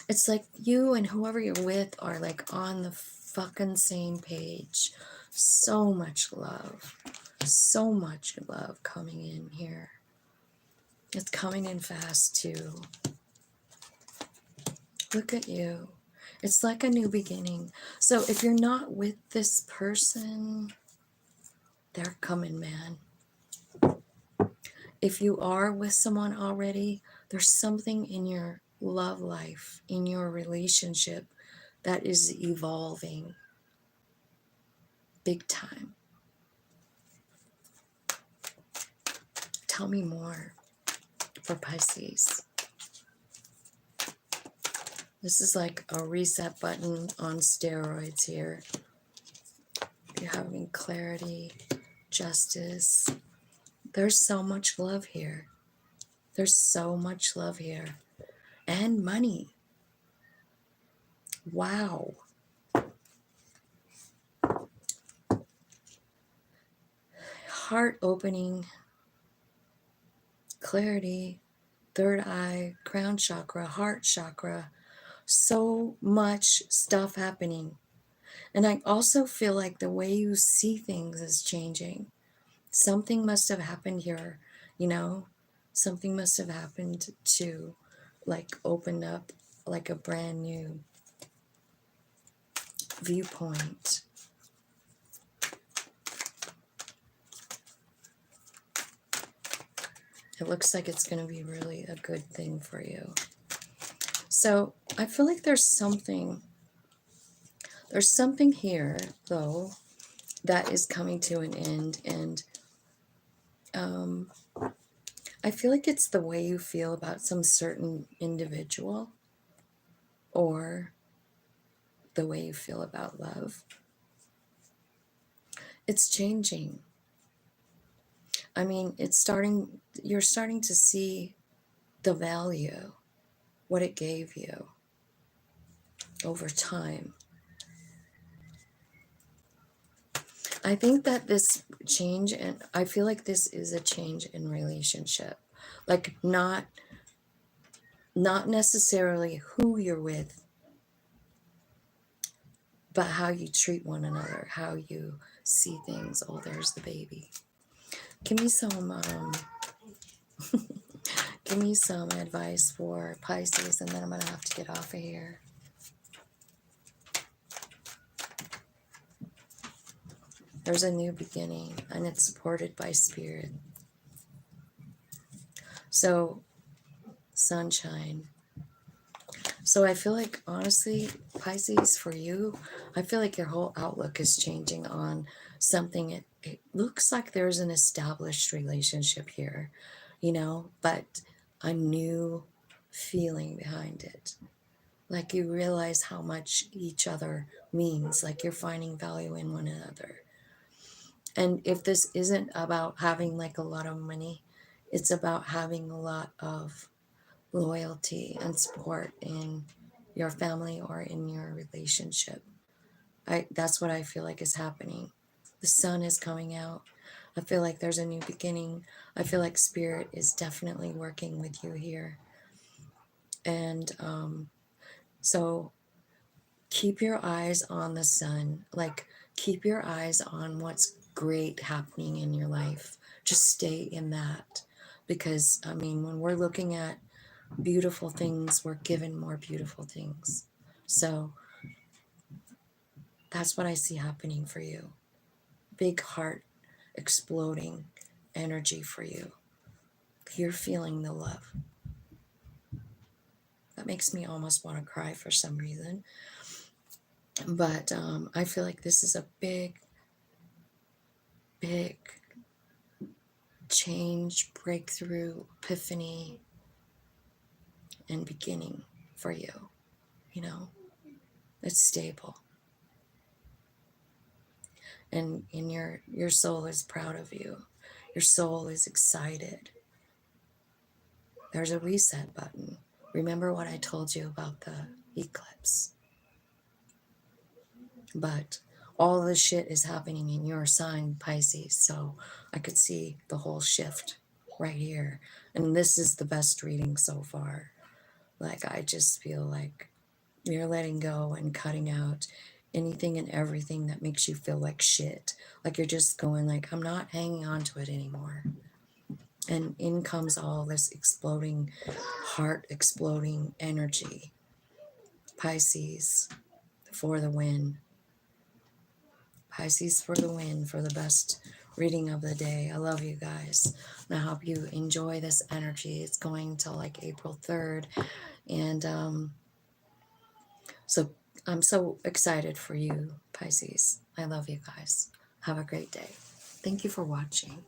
It's like you and whoever you're with are like on the fucking same page. So much love. So much love coming in here. It's coming in fast too. Look at you. It's like a new beginning. So if you're not with this person, they're coming, man. If you are with someone already, there's something in your love life, in your relationship that is evolving big time. Tell me more for Pisces. This is like a reset button on steroids here. You're having clarity, justice. There's so much love here. There's so much love here. And money. Wow. Heart opening, clarity, third eye, crown chakra, heart chakra. So much stuff happening. And I also feel like the way you see things is changing. Something must have happened here, you know? Something must have happened to like open up like a brand new viewpoint. It looks like it's going to be really a good thing for you. So I feel like there's something here though that is coming to an end, and I feel like it's the way you feel about some certain individual or the way you feel about love. It's changing. I mean, you're starting to see the value, what it gave you over time. I think that this change, and I feel like this is a change in relationship. Like not necessarily who you're with, but how you treat one another, how you see things. Oh, there's the baby. Give me some give me some advice for Pisces, and then I'm gonna have to get off of here. There's a new beginning, and it's supported by spirit. So, sunshine. So I feel like, honestly, Pisces, for you, I feel like your whole outlook is changing on something. It looks like there's an established relationship here, you know, but a new feeling behind it. Like you realize how much each other means, like you're finding value in one another. And if this isn't about having like a lot of money, it's about having a lot of loyalty and support in your family or in your relationship. That's what I feel like is happening. The sun is coming out. I feel like there's a new beginning. I feel like spirit is definitely working with you here. And so keep your eyes on the sun. Like keep your eyes on what's great happening in your life. Just stay in that. Because, I mean, when we're looking at beautiful things, we're given more beautiful things. So that's what I see happening for you. Big heart exploding energy for you. You're feeling the love. That makes me almost want to cry for some reason. But I feel like this is a big change, breakthrough, epiphany, and beginning for you. You know, it's stable. And your soul is proud of you. Your soul is excited. There's a reset button. Remember what I told you about the eclipse. But all this shit is happening in your sign, Pisces. So I could see the whole shift right here. And this is the best reading so far. Like, I just feel like you're letting go and cutting out anything and everything that makes you feel like shit. Like you're just going like, I'm not hanging on to it anymore. And in comes all this exploding, heart exploding energy. Pisces for the win. Pisces for the win, for the best reading of the day. I love you guys. And I hope you enjoy this energy. It's going till like April 3rd. And so I'm so excited for you, Pisces. I love you guys. Have a great day. Thank you for watching.